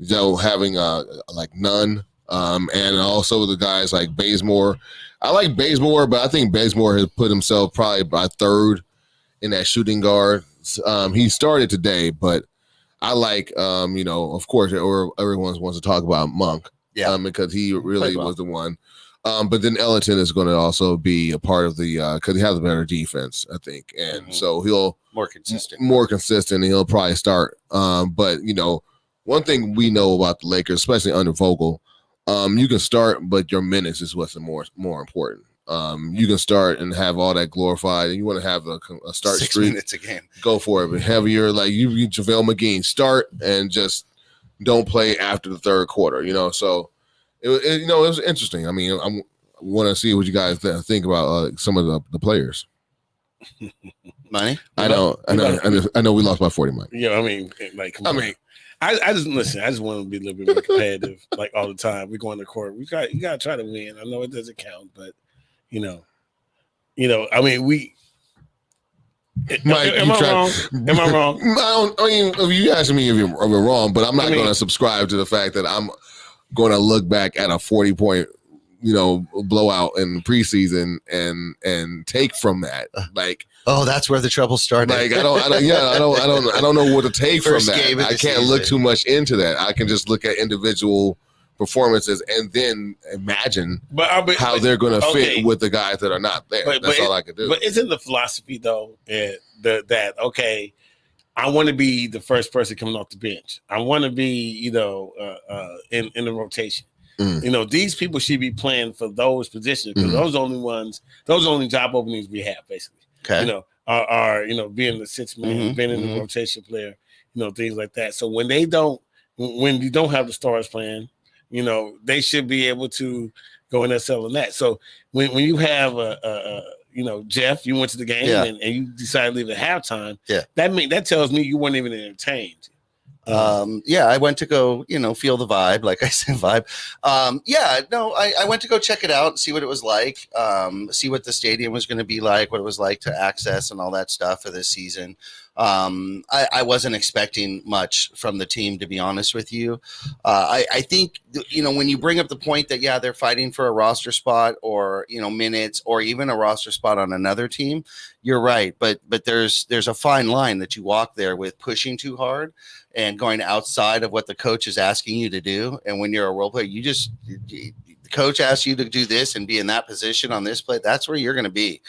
having like Nunn, and also the guys like Bazemore. I like Bazemore, but I think Bazemore has put himself probably by third in that shooting guard. He started today, but I like, of course, everyone wants to talk about Monk, because he really was the one. But then Ellington is going to also be a part of the because he has a better defense, I think, and so he'll more consistent, and he'll probably start. But one thing we know about the Lakers, especially under Vogel, you can start, but your minutes is what's more important. You can start and have all that glorified, and you want to have a start 6 streak. minutes a game. Go for it, but heavier. Like you JaVale McGee, start and just don't play after the third quarter. So it was interesting. I mean, I want to see what you guys think about some of the players. Money? I know we lost by 40, Mike. Yeah, I mean, like, I just listen. I just want to be a little bit more competitive, like all the time. We go on the court. You got to try to win. I know it doesn't count, but I mean, we. Mike, am I wrong? Am I wrong? I mean, if you asking me if you're wrong, but I'm not going to subscribe to the fact that I'm going to look back at a 40-point blowout in preseason and take from that. Like, oh, that's where the trouble started. Like, I don't know what to take First from that. game of the I can't season. look too much into that. I can just look at individual performances and then imagine how they're going to fit with the guys that are not there. That's all I could do. But isn't the philosophy though that okay, I want to be the first person coming off the bench. I want to be in the rotation. These people should be playing for those positions because those are the only job openings we have basically. Okay. Are being the sixth man, being in the rotation player, things like that. So when you don't have the stars playing, they should be able to go and excel in that. So when you have Jeff, you went to the game and you decided to leave at halftime. Yeah, that tells me you weren't even entertained. I went to go, feel the vibe, like I said, vibe. I went to go check it out, see what it was like, see what the stadium was going to be like, what it was like to access and all that stuff for this season. I wasn't expecting much from the team, to be honest with you. I think, when you bring up the point that, they're fighting for a roster spot or, minutes or even a roster spot on another team, you're right. But there's a fine line that you walk there with pushing too hard and going outside of what the coach is asking you to do. And when you're a role player, the coach asks you to do this and be in that position on this play. That's where you're going to be.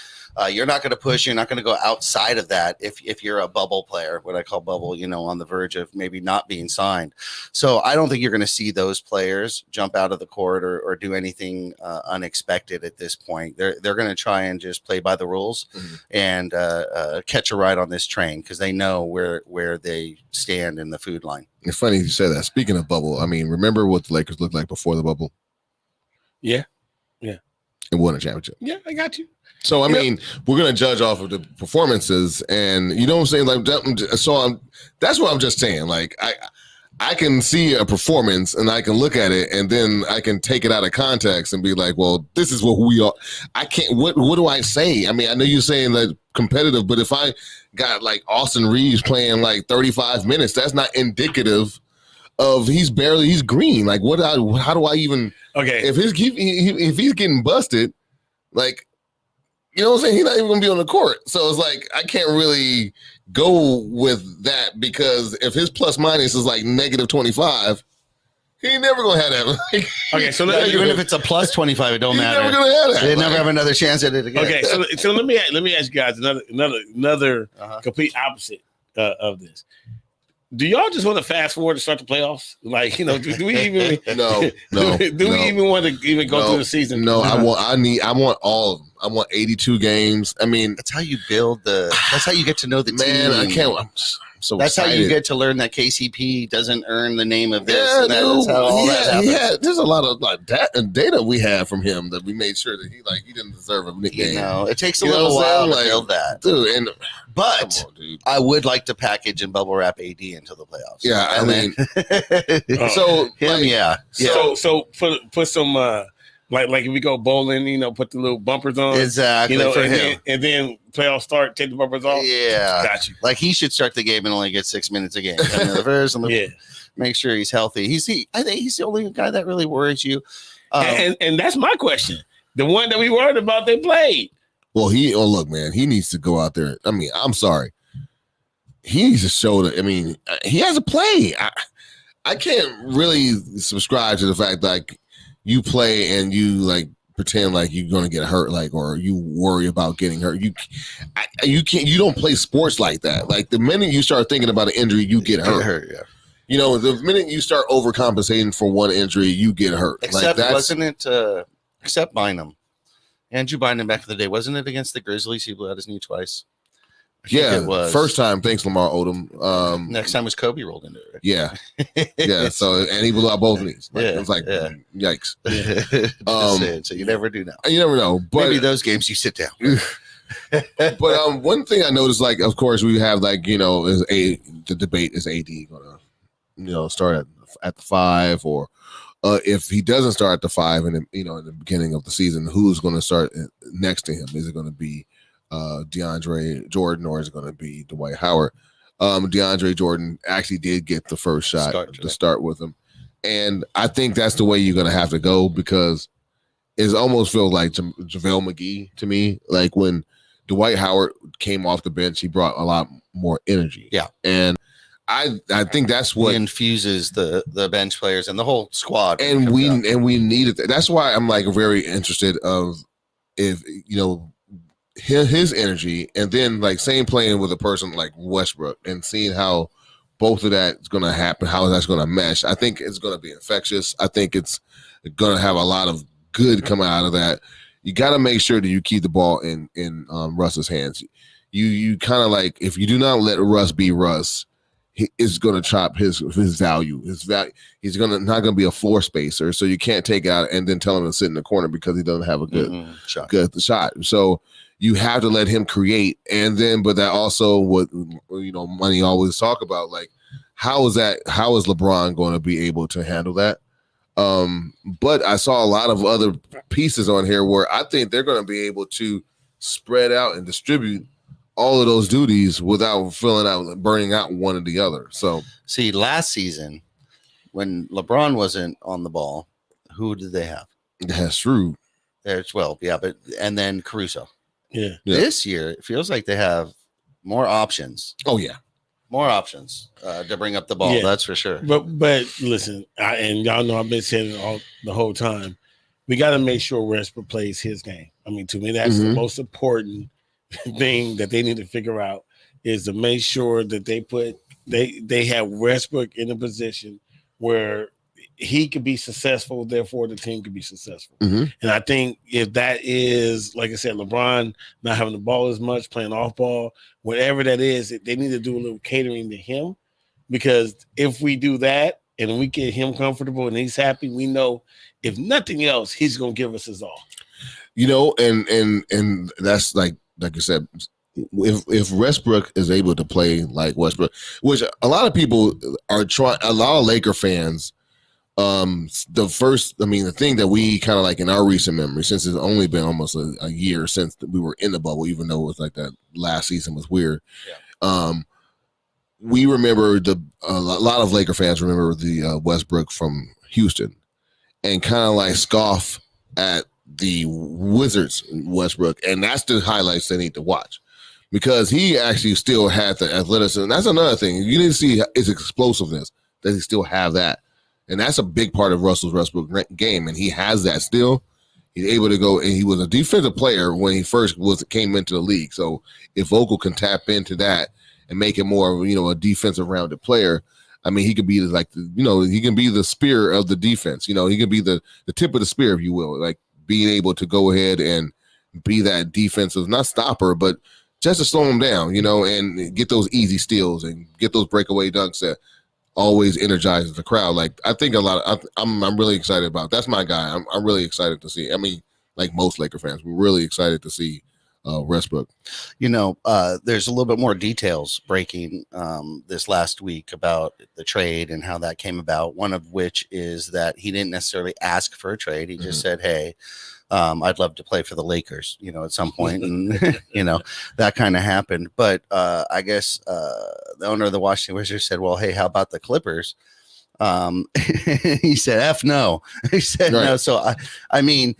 You're not going to push. You're not going to go outside of that if you're a bubble player, what I call bubble, on the verge of maybe not being signed. So I don't think you're going to see those players jump out of the court or do anything unexpected at this point. They're going to try and just play by the rules and catch a ride on this train because they know where they stand in the food line. It's funny you say that. Speaking of bubble, I mean, remember what the Lakers looked like before the bubble? Yeah. And won a championship. Yeah, I got you. So, I mean, we're going to judge off of the performances and you know what I'm saying? Like, that's what I'm just saying. Like, I can see a performance and I can look at it and then I can take it out of context and be like, well, this is what we are. I can't, what do I say? I mean, I know you're saying that competitive, but if I got like Austin Reeves playing like 35 minutes, that's not indicative of he's green. Like how do I even, if he's getting busted, like, you know what I'm saying? He's not even going to be on the court. So it's like, I can't really go with that because if his plus minus is like negative 25, he ain't never going to have that. Okay, so even if it's a plus 25, it don't matter. Never gonna have that. They never have another chance at it again. Okay, so let me ask you guys another complete opposite of this. Do y'all just want to fast forward to start the playoffs? Like, do we even we even want to even go through the season? No, I want all of them. I want 82 games. I mean, that's how you build that's how you get to know the team. Man, I can't. I'm so that's excited. how you get to learn that KCP doesn't earn the name of this. And that's how all that happens. Yeah, there's a lot of data we have from him that we made sure that he didn't deserve a nickname. It takes a little while to build that, dude. But I would like to package and bubble wrap AD into the playoffs. Yeah, I mean, So put some like if we go bowling, put the little bumpers on, exactly for him, and then playoffs start, take the bumpers off. Yeah, got you. Like he should start the game and only get 6 minutes a game. Make sure he's healthy. I think he's the only guy that really worries you. Um, And that's my question. The one that we worried about, they played. Well, look, man, he needs to go out there. I mean, I'm sorry. He needs to show that. I mean, he has a play. I can't really subscribe to the fact that like you play and you like pretend like you're gonna get hurt, like, or you worry about getting hurt. You don't play sports like that. Like the minute you start thinking about an injury, you get hurt. Yeah. The minute you start overcompensating for one injury, you get hurt. Except wasn't it? Except Bynum. Andrew Bynum back in the day, wasn't it against the Grizzlies? He blew out his knee twice. It was. First time, thanks Lamar Odom. Next time was Kobe rolled into it. Yeah. So and he blew out both knees. It was like yikes. So you never do know. You never know. But maybe those games you sit down. But one thing I noticed, like, of course, we have like the debate is AD gonna start at the 5 or. If he doesn't start at the 5 in the beginning of the season, who's going to start next to him? Is it going to be DeAndre Jordan or is it going to be Dwight Howard? DeAndre Jordan actually did get the first shot to start with him, and I think that's the way you're going to have to go because it almost feels like JaVale McGee to me. Like when Dwight Howard came off the bench, he brought a lot more energy. Yeah. And I think that's what he infuses the bench players and the whole squad. And we needed that. That's why I'm like very interested of if his energy, and then like same playing with a person like Westbrook and seeing how both of that is going to happen, how that's going to mesh. I think it's going to be infectious. I think it's going to have a lot of good coming out of that. You got to make sure that you keep the ball in Russ's hands. You kind of like, if you do not let Russ be Russ, he is going to chop his value. He's not going to be a floor spacer, so you can't take it out and then tell him to sit in the corner because he doesn't have a good shot. So you have to let him create, and then but that also what Money always talk about, like how is LeBron going to be able to handle that? But I saw a lot of other pieces on here where I think they're going to be able to spread out and distribute all of those duties without burning out one or the other. So see, last season when LeBron wasn't on the ball, who did they have? That's true. There's and then Caruso. Yeah. This year it feels like they have more options. Oh yeah. More options to bring up the ball. Yeah. That's for sure. But listen, and y'all know I've been saying it the whole time. We got to make sure Westbrook plays his game. I mean, to me, that's the most important thing that they need to figure out is to make sure that they have Westbrook in a position where he could be successful, therefore the team could be successful. And I think if that is, like I said, LeBron not having the ball as much, playing off ball, whatever that is, they need to do a little catering to him, because if we do that and we get him comfortable and he's happy, we know if nothing else, he's going to give us his all. And that's like you said, if Westbrook is able to play like Westbrook, which a lot of people are trying, a lot of Laker fans, the thing that we kind of like in our recent memory, since it's only been almost a year since we were in the bubble, even though it was like that last season was weird. Yeah. We remember a lot of Laker fans remember the Westbrook from Houston and kind of like scoff at the Wizards Westbrook, and that's the highlights they need to watch, because he actually still had the athleticism. That's another thing. You need to see his explosiveness, that he still have that. And that's a big part of Russell Westbrook's game, and he has that still. He's able to go, and he was a defensive player when he first came into the league. So if Vogel can tap into that and make it more of a defensive rounded player, I mean, he could be he can be the spear of the defense. He can be the tip of the spear, if you will, like being able to go ahead and be that defensive, not stopper, but just to slow him down, and get those easy steals and get those breakaway dunks that always energizes the crowd. Like I think I'm really excited about. That's my guy. I'm really excited to see. I mean, like most Laker fans, we're really excited to see Westbrook. There's a little bit more details breaking this last week about the trade and how that came about. One of which is that he didn't necessarily ask for a trade. He just said, "Hey, I'd love to play for the Lakers," at some point, and that kind of happened. But I guess the owner of the Washington Wizards said, "Well, hey, how about the Clippers?" He said, "F no." He said no. So I mean,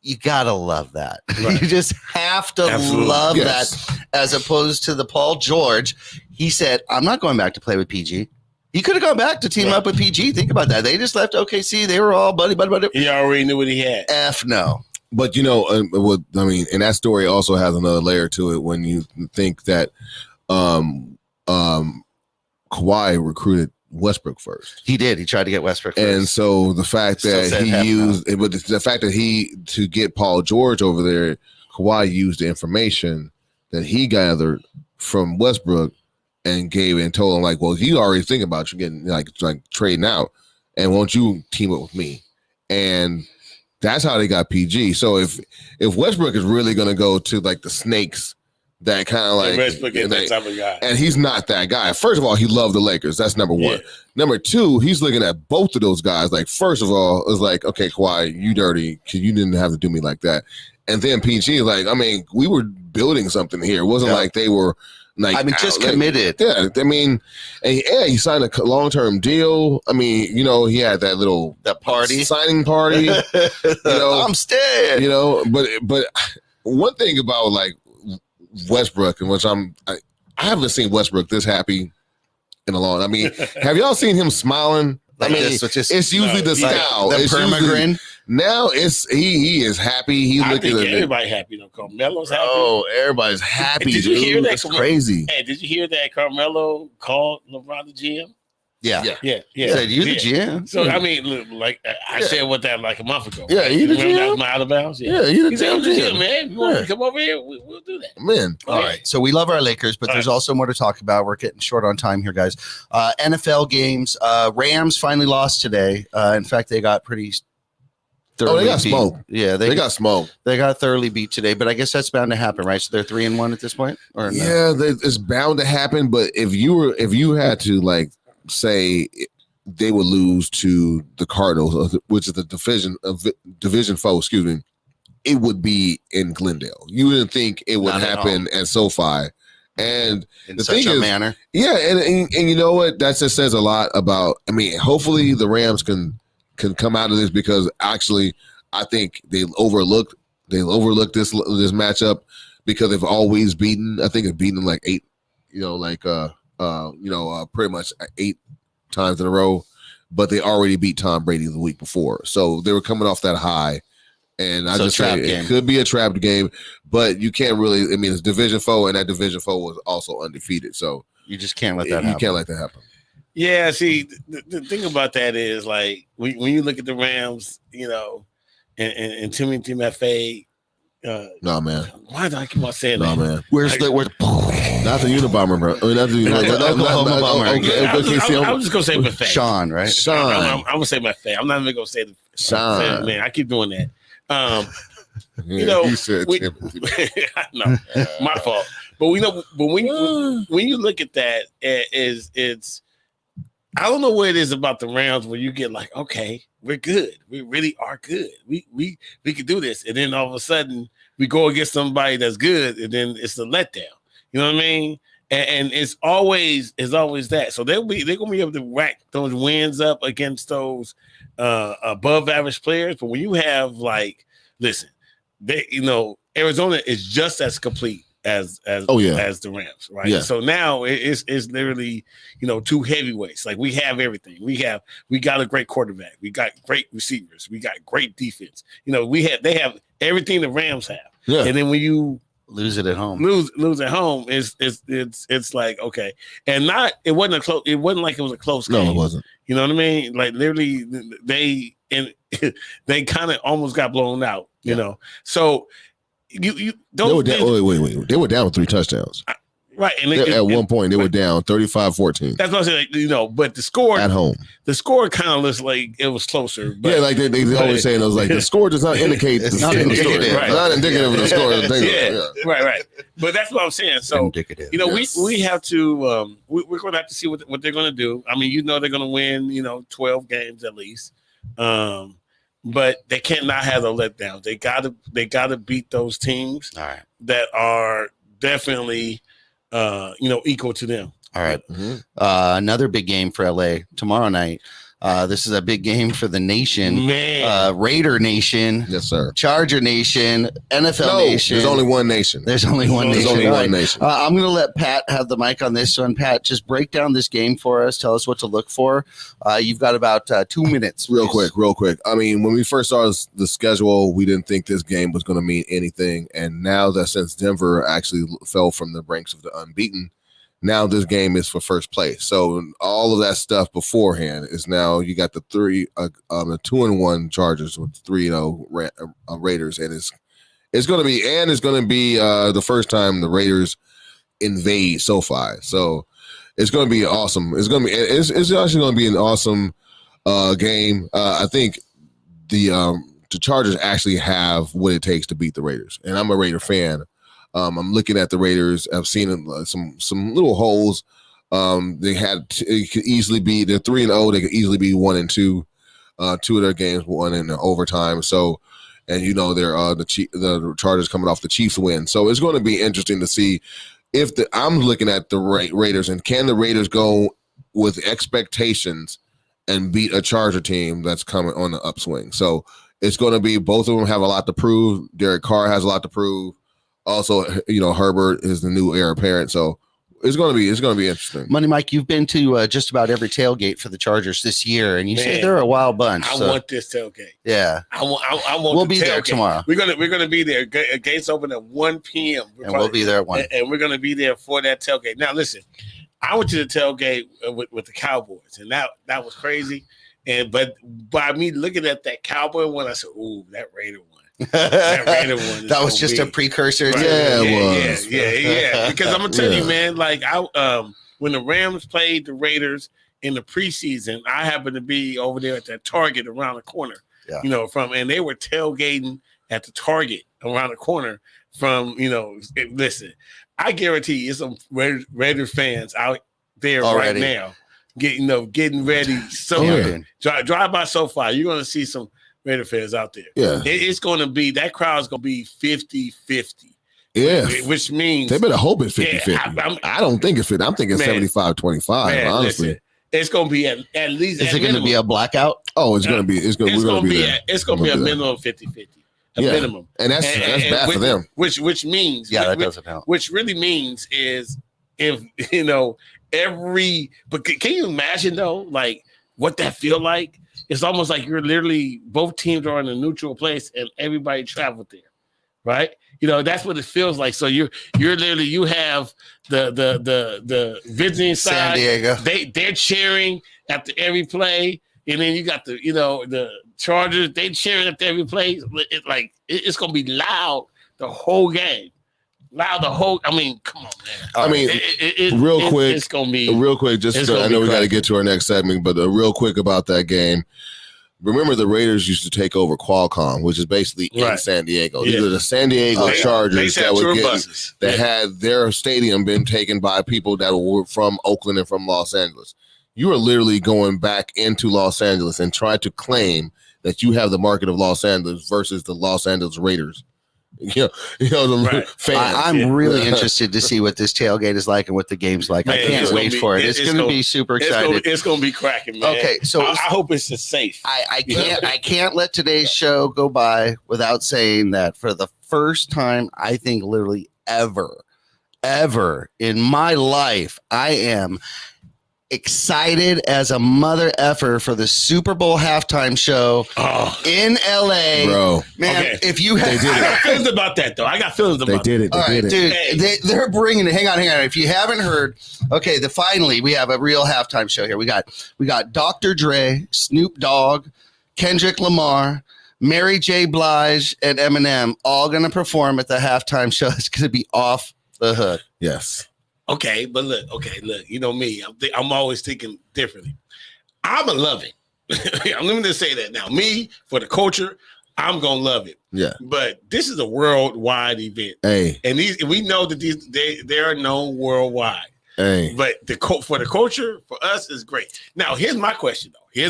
you gotta love that. Right. You just have to love that, as opposed to the Paul George. He said, "I'm not going back to play with PG." He could have gone back to team up with PG. Think about that. They just left OKC. They were all buddy. He already knew what he had. F no. But and that story also has another layer to it when you think that Kawhi recruited Westbrook first. He did. He tried to get Westbrook first. And so the fact that to get Paul George over there, Kawhi used the information that he gathered from Westbrook and gave and told him, like, well, he's already thinking about you getting like trading out, and won't you team up with me? And that's how they got PG. So if Westbrook is really going to go to like the snakes, that kind of like Westbrook is that type of guy, and he's not that guy. First of all, he loved the Lakers. That's number one. Yeah. Number two, he's looking at both of those guys. Like, first of all, it's like, okay, Kawhi, you dirty, because you didn't have to do me like that. And then PG, like, I mean, we were building something here. It wasn't like they were Like, I mean, just committed. Yeah, I mean, and yeah, he signed a long-term deal. I mean, you know, he had that party, signing party. You know, I'm scared. You know, but one thing about like Westbrook, and which I haven't seen Westbrook this happy in a long. I mean, have y'all seen him smiling? Like I mean, this, it's usually the style. The permagrin. Now he is happy. He I looking think at everybody happy though. Carmelo's happy. Oh, everybody's happy. Did you hear that? That's crazy. Hey, did you hear that Carmelo called LeBron the GM? Yeah. Said you the GM. So I mean, look, like I said what that like a month ago. Yeah, you the Remember GM. that was my out of bounds. Yeah, you the He said, I'm the GM. GM, man. You want to come over here? We'll do that. Man. All right. So we love our Lakers, but there's also more to talk about. We're getting short on time here, guys. NFL games. Rams finally lost today. In fact, they got pretty thoroughly they got beat. smoked. Yeah, They got smoked. They got thoroughly beat today, but I guess that's bound to happen, right? So they're 3-1 at this point, or no? Yeah, it's bound to happen. But if you had to like say they would lose to the Cardinals, which is the division foe, excuse me, it would be in Glendale. You wouldn't think it would happen at SoFi. And in the such thing a is, manner. Yeah, and you know what? That just says a lot about. I mean, hopefully the Rams can come out of this, because actually I think they overlooked this matchup because they've always beaten. I think they've beaten them like 8, pretty much 8 times in a row, but they already beat Tom Brady the week before. So they were coming off that high. And I just say it could be a trapped game, but you can't really. I mean, it's division foe, and that division foe was also undefeated. So you just can't let that happen. You can't let that happen. Yeah, see, the thing about that is like when you look at the Rams, you know, and Timothy McVay. No, man. Why do I keep on saying that? No, man. Where's not the Unabomber, bro? I mean, not the Oklahoma Bomber. I was just gonna say McVay. Sean, right? Sean. I'm gonna say McVay. I'm not even gonna say the Sean. Man, I keep doing that. You know, you said no, my fault. But we know, but when you look at that, it's I don't know what it is about the Rams where you get like, okay, we're good. We really are good. We can do this. And then all of a sudden we go against somebody that's good, and then it's a letdown. You know what I mean? And it's always that. So they're gonna be able to rack those wins up against those above average players. But when you have like, listen, Arizona is just as complete as the Rams, right? Yeah. So now it's literally, two heavyweights. Like we have everything. We got a great quarterback. We got great receivers. We got great defense. They have everything the Rams have. Yeah. And then when you lose it at home, lose at home, it's like, okay. And it wasn't like it was a close game. No, it wasn't. You know what I mean? Like literally they kind of almost got blown out, you know. So you don't wait. They were down with 3 touchdowns. Right. And at one point they were down 35-14. That's what I'm saying, but the score at home. The score kind of looks like it was closer. But, yeah, like they always saying, it was like the score does not indicate it's not indicative. Right. Not indicative of the score. Right. But that's what I'm saying. So indicative. We have to we're going to have to see what they're going to do. I mean, they're going to win 12 games at least. But they cannot have the letdowns. They gotta beat those teams that are definitely equal to them. All right. Mm-hmm. Another big game for LA tomorrow night. This is a big game for the nation. Man. Raider Nation. Yes, sir. Charger Nation. NFL Nation. There's only one nation. There's only one nation. There's only one nation. I'm going to let Pat have the mic on this one. Pat, just break down this game for us. Tell us what to look for. You've got about 2 minutes. Real quick. I mean, when we first started the schedule, we didn't think this game was going to mean anything. And now that since Denver actually fell from the ranks of the unbeaten, now this game is for first place. So all of that stuff beforehand is now you got the 2-1 Chargers with 3-0 Raiders, and it's going to be the first time the Raiders invade SoFi. So it's going to be awesome. It's actually going to be an awesome game. I think the Chargers actually have what it takes to beat the Raiders, and I'm a Raider fan. I'm looking at the Raiders. I've seen some little holes. It could easily be, they're 3-0. They could easily be 1-2. 2 of their games won in overtime. So, and they're the Chargers coming off the Chiefs win. So it's going to be interesting to see I'm looking at the Raiders, and can the Raiders go with expectations and beat a Charger team that's coming on the upswing? So it's going to be both of them have a lot to prove. Derek Carr has a lot to prove. Also, Herbert is the new heir apparent. So it's going to be interesting. Money Mike, you've been to just about every tailgate for the Chargers this year, and you say they're a wild bunch. I want this tailgate. Yeah, I want. We'll be there tomorrow. We're gonna be there. Gates open at 1 p.m. And we'll be there at 1. And we're gonna be there for that tailgate. Now, listen, I went to the tailgate with the Cowboys, and that was crazy. But by me looking at that Cowboy one, I said, "Ooh, that Raider one." That Raider one. That was just a precursor. Right. Yeah, it was. Yeah. Because I'm gonna tell you, man. Like when the Rams played the Raiders in the preseason, I happened to be over there at that Target around the corner. Yeah. And they were tailgating at the Target around the corner from. Listen, I guarantee you, some Raider fans out there already right now, getting ready. So drive by SoFi, you're gonna see some Raider fans out there. Yeah. It's going to be, that crowd's going to be 50-50. Yeah. Which means they better hope it's 50-50. I don't think it's 50. I'm thinking 75-25, honestly. Listen, it's going to be at least. Is it going to be a blackout? Oh, it's going to be. It's going to be there. It's going to be a minimum of 50-50. A minimum. And that's bad for them. Which means. Yeah, that doesn't count. Which really means is if, but can you imagine though, like what that feel like? It's almost like you're literally, both teams are in a neutral place and everybody traveled there, right? That's what it feels like. So you're literally, you have the visiting side, San Diego. They're cheering after every play, and then you got the Chargers, they cheering after every play. It's gonna be loud the whole game. Come on, man. Real quick, it's gonna be real quick. I know we got to get to our next segment, but real quick about that game. Remember, the Raiders used to take over Qualcomm, which is basically in San Diego. Yeah. These are the San Diego Chargers that had their stadium been taken by people that were from Oakland and from Los Angeles. You are literally going back into Los Angeles and trying to claim that you have the market of Los Angeles versus the Los Angeles Raiders. Fans. I'm really interested to see what this tailgate is like and what the game's like. Man, I can't wait for it. It's going to be super exciting. It's going to be cracking, man. Okay, so I hope it's safe. I can't let today's show go by without saying that for the first time, I think literally ever in my life, I am excited as a mother effer for the Super Bowl halftime show in LA. Bro, man, okay. If you have, I got feelings about that though. They did it. Dude, they're bringing it. Hang on. If you haven't heard, okay, finally we have a real halftime show here. We got Dr. Dre, Snoop Dogg, Kendrick Lamar, Mary J. Blige, and Eminem all going to perform at the halftime show. It's going to be off the hook. Yes. Okay, but look, you know me, I'm always thinking differently. I'm a love it. Let me just say that now. Me, for the culture, I'm gonna love it. Yeah. But this is a worldwide event. Hey. And we know that they are known worldwide. Hey. But for the culture, for us, is great. Now, here's my question though.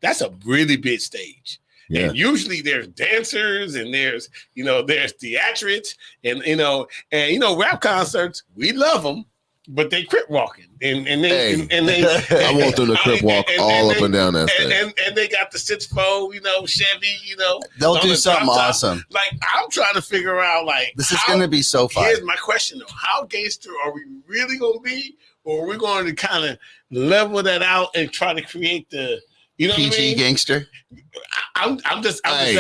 That's a really big stage. Yeah. And usually there's dancers and there's theatrics and rap concerts. We love them, but they crip walking and they I want them to crip walk all up and down that stage. And they got the 6'4", Chevy, they'll do something awesome. Like I'm trying to figure out this is going to be so fun. Here's my question though: how gangster are we really going to be, or are we going to kind of level that out and try to create the PG gangster? I'm just saying,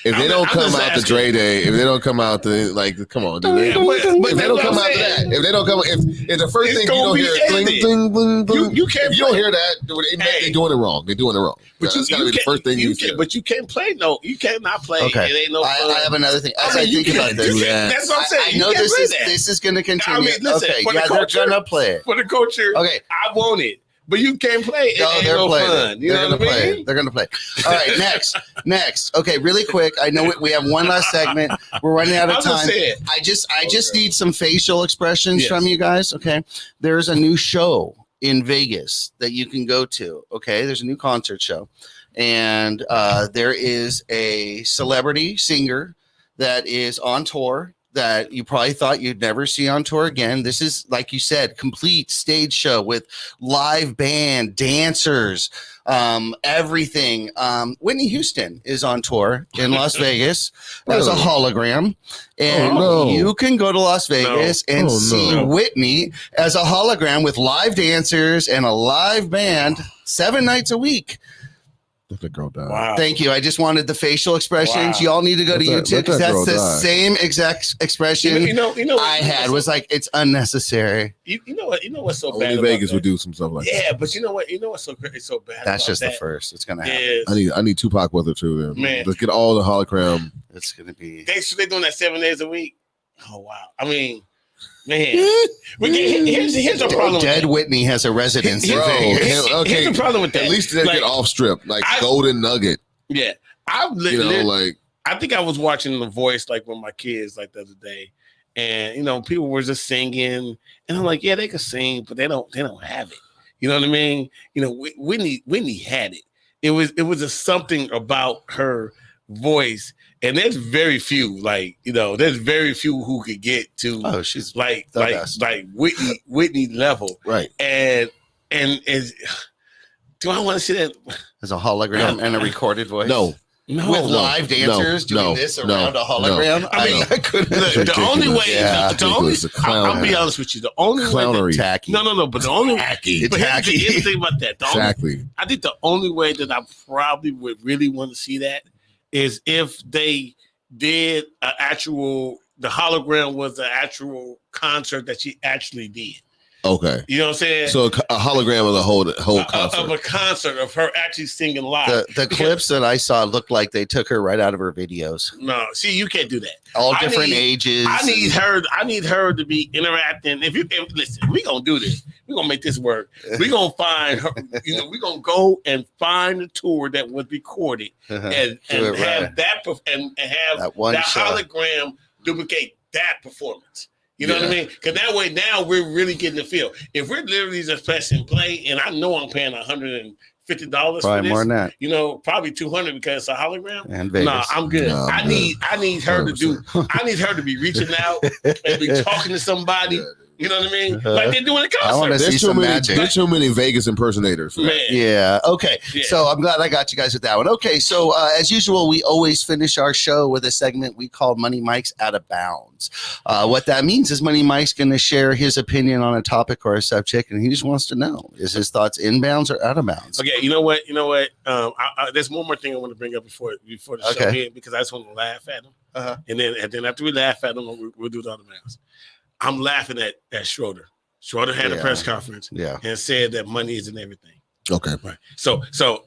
if they don't come out the Dre Day, if they don't come out the come on, dude. If they don't come out to that, if the first thing you don't hear is bling, bling, bling, you can't. If you don't hear that, they're doing it wrong. They're doing it wrong. But that's gotta be the first thing you say. But you can't play. No, you cannot play. Okay. It ain't no fun. I have another thing. As I think about this, that's what I'm saying. I know this is going to continue. Listen, okay, they're going to play it for the culture. Okay, I want it. But you can't play. They're fun. They're going to play. They're going to play. All right, next. Okay, really quick. I know we have one last segment. We're running out of time. I just need some facial expressions from you guys. Okay, there's a new show in Vegas that you can go to. Okay, there's a new concert show, and there is a celebrity singer that is on tour that you probably thought you'd never see on tour again. This is, like you said, complete stage show with live band, dancers, everything. Whitney Houston is on tour in Las Vegas as a hologram, and you can go to Las Vegas and see Whitney as a hologram with live dancers and a live band 7 nights a week. Let the girl die. Wow. Thank you. I just wanted the facial expressions. Y'all need to go to YouTube because that's the same exact expression You know I had. Was like, it's unnecessary. You know what? You know what's so Only bad? Vegas about would do some stuff like that. Yeah, but you know what? You know what's so bad? That's about just that the first. It's gonna happen. is I need Tupac with it too. Then. Man. Let's get all the hologram. It's gonna be. They doing that 7 days a week. Oh wow! I mean, man, here's the problem. Dead Whitney has a residence in Bro, Vegas. okay. Here's the problem with that. At least they Like, get off strip, like Golden Nugget. Yeah, Like I think I was watching The Voice like with my kids like the other day, and people were just singing, and I'm like, yeah, they can sing, but they don't have it. You know what I mean? Whitney had it. It was just something about her voice, and there's very few there's very few who could get to she's like best. Whitney level, right? And do I want to see that as a hologram and a recorded voice? No, with live dancers doing this around a hologram. I mean, I couldn't. The only way, I'll be honest with you. The only clownery. way tacky. No, but the only tacky. But here's the thing about that. Exactly. I think the only way that I probably would really want to see that is if they did the hologram was the actual concert that she actually did. Okay. You know what I'm saying? So a hologram of the whole concert. Of a concert of her actually singing live. The clips that I saw looked like they took her right out of her videos. No, see, you can't do that. All different ages. I need her to be interacting. If listen, we gonna do this. We gonna make this work. We gonna find her. We gonna go and find the tour that was recorded and have that hologram duplicate that performance. You know what I mean? Because that way now we're really getting the feel. If we're literally just pressing play, and I know I'm paying $150 for this, more than that. Probably $200 because it's a hologram. And Vegas. Nah, I'm good. No, I need her 100%. I need her to be reaching out and be talking to somebody. You know what I mean? Like they're doing a concert. I want to see some magic. There's too many Vegas impersonators. For that. Yeah. Okay. Yeah. So I'm glad I got you guys with that one. Okay. So as usual, we always finish our show with a segment we call Money Mike's Out of Bounds. What that means is Money Mike's going to share his opinion on a topic or a subject, and he just wants to know: is his thoughts in bounds or out of bounds? Okay. You know what? There's one more thing I want to bring up before the show here, because I just want to laugh at him, and then after we laugh at him, we'll do the other bounds. I'm laughing at Schroeder. Schroeder had a press conference and said that money isn't everything. Okay. Right. So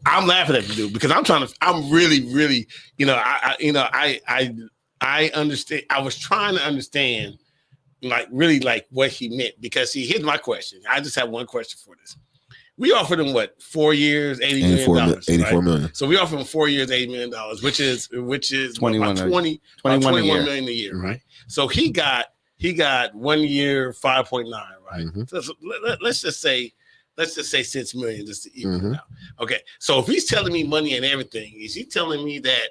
I'm laughing at the dude because I'm really, I understand. I was trying to understand what he meant, because here's my question. I just have one question for this. We offered him 4 years, $80 million. $84 million. So we offered him 4 years, $80 million, which is 21 million a year, right? So he got 1 year, 5.9, right? Mm-hmm. So let's just say $6 million just to even it out. Okay, so if he's telling me money and everything, is he telling me that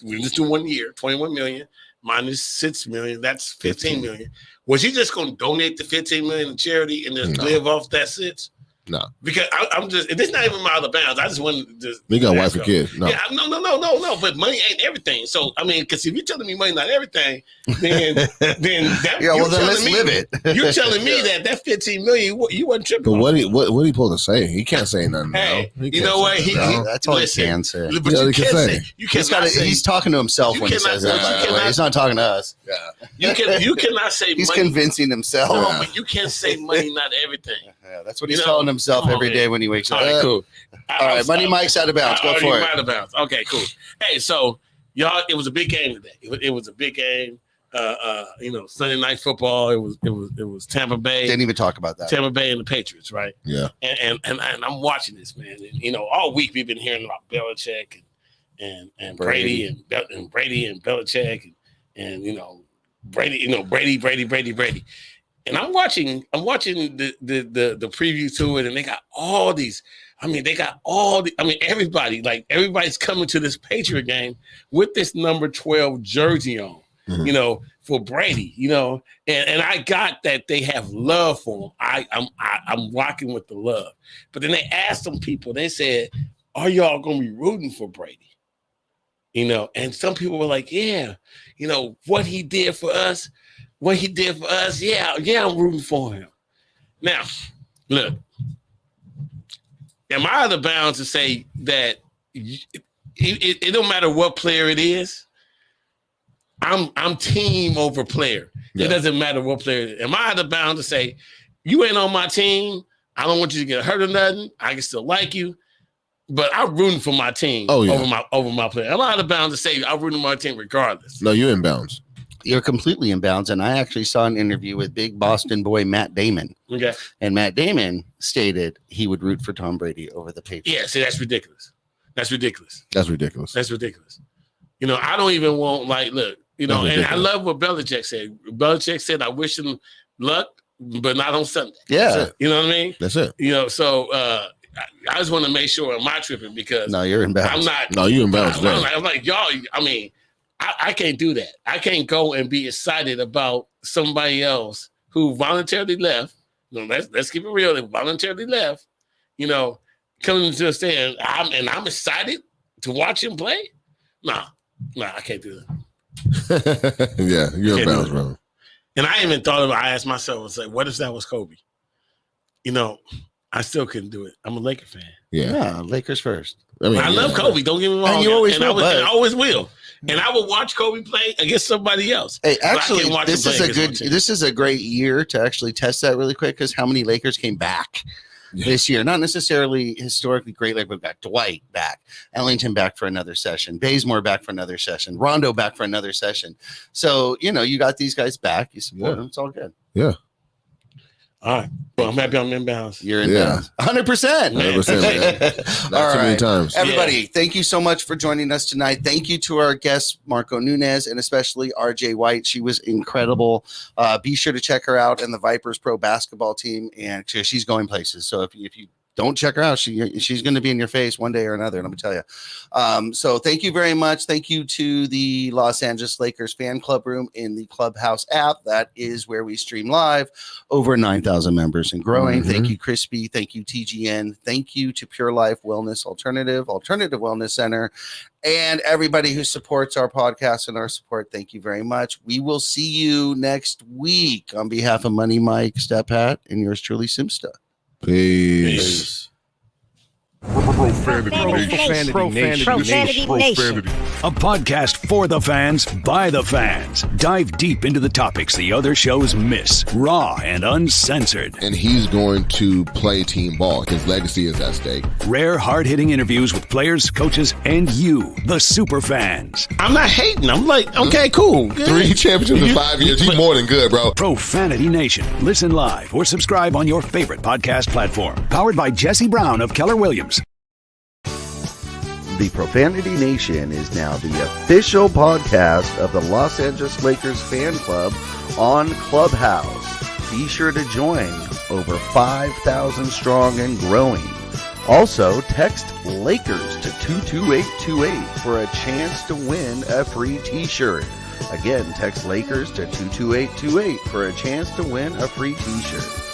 we just do 1 year, 21 million minus 6 million, that's 15 million. Was he just going to donate the 15 million to charity and just live off that 6? No, because I'm just, it's not even out of bounds. I just want to you got a wife and kids. No. Yeah, no. But money ain't everything. So I mean, because if you're telling me money not everything, then that, then let's live it. You're telling me that 15 million, you wasn't tripping. But what he supposed to say? He can't say nothing. Hey, you know what? That's all he can say. But you can't say. He's talking to himself when he says that. By the way, he's not talking to us. Yeah. You cannot say. He's money. Convincing himself. No, but you can't say money not everything. Yeah, that's what he's telling himself every day when he wakes up. All right, cool. All right, Money Mike's out of bounds. Go for it. Out of bounds. Okay, cool. Hey, so y'all, it was a big game today. It was a big game. Sunday night football. It was Tampa Bay. Didn't even talk about that. Tampa Bay and the Patriots, right? Yeah. And I'm watching this, man. And all week we've been hearing about Belichick and Brady and Brady and Belichick and Brady. And I'm watching the preview to it, and they got all these. Everybody's coming to this Patriot game with this number 12 jersey on. Mm-hmm. for Brady, you know, and I got that they have love for him. I'm rocking with the love. But then they asked some people, they said, are y'all going to be rooting for Brady? You know, and some people were like, yeah, you know, what he did for us, yeah, I'm rooting for him. Now, look, am I out of bounds to say that it don't matter what player it is? I'm team over player. Yeah. It doesn't matter what player it is. Am I out of bounds to say, you ain't on my team, I don't want you to get hurt or nothing, I can still like you, but I'm rooting for my team over my player. I'm out of bounds to say I'm rooting for my team regardless. No, you're in bounds. You're completely in bounds. And I actually saw an interview with big Boston boy Matt Damon. Okay. And Matt Damon stated he would root for Tom Brady over the Patriots. Yeah, see, that's ridiculous. That's ridiculous. That's ridiculous. That's ridiculous. You know, I don't even want, like, look, you know, and I love what Belichick said. Belichick said, I wish him luck, but not on Sunday. Yeah. You know what I mean? That's it. You know, so I just want to make sure I'm not tripping because no, you're in bounds. I'm not. No, you're in bounds. I'm like, y'all, I mean, I can't do that. I can't go and be excited about somebody else who voluntarily left. You know, let's keep it real. They voluntarily left, you know, coming to a stand. I'm excited to watch him play. Nah, I can't do that. Yeah, you're in bounds, bro. And I even thought about. I asked myself, I was like, what if that was Kobe? You know, I still couldn't do it. I'm a Laker fan. Yeah, Lakers first. I mean, I love Kobe. Don't get me wrong. And you always will. I always will. And I will watch Kobe play against somebody else. Hey, actually, this is a great year to actually test that really quick because how many Lakers came back this year? Not necessarily historically great, like we've got Dwight back, Ellington back for another session, Bazemore back for another session, Rondo back for another session. So, you know, you got these guys back. You support them. It's all good. Yeah. All right. Well, I'm happy I'm in bounds. You're in bounds. 100%. 100%. Not too many times. Everybody, thank you so much for joining us tonight. Thank you to our guest, Marco Nunez, and especially RJ White. She was incredible. Be sure to check her out and the Vipers Pro basketball team. And she's going places. So if you don't check her out, she's going to be in your face one day or another, let me tell you. So thank you very much. Thank you to the Los Angeles Lakers fan club room in the Clubhouse app. That is where we stream live. Over 9,000 members and growing. Mm-hmm. Thank you, Crispy. Thank you, TGN. Thank you to Pure Life Wellness Alternative Wellness Center, and everybody who supports our podcast and our support. Thank you very much. We will see you next week. On behalf of Money Mike, Step Hat, and yours truly, Simsta. Peace. Profanity Nation. A podcast for the fans, by the fans. Dive deep into the topics the other shows miss. Raw and uncensored. And he's going to play team ball. His legacy is at stake. Rare, hard-hitting interviews with players, coaches, and you, the super fans. I'm not hating. I'm like, okay, cool. Good. 3 championships in 5 years. He's more than good, bro. Profanity Nation. Listen live or subscribe on your favorite podcast platform. Powered by Jesse Brown of Keller Williams. The Profanity Nation is now the official podcast of the Los Angeles Lakers fan club on Clubhouse. Be sure to join. Over 5,000 strong and growing. Also, text Lakers to 22828 for a chance to win a free t-shirt. Again, text Lakers to 22828 for a chance to win a free t-shirt.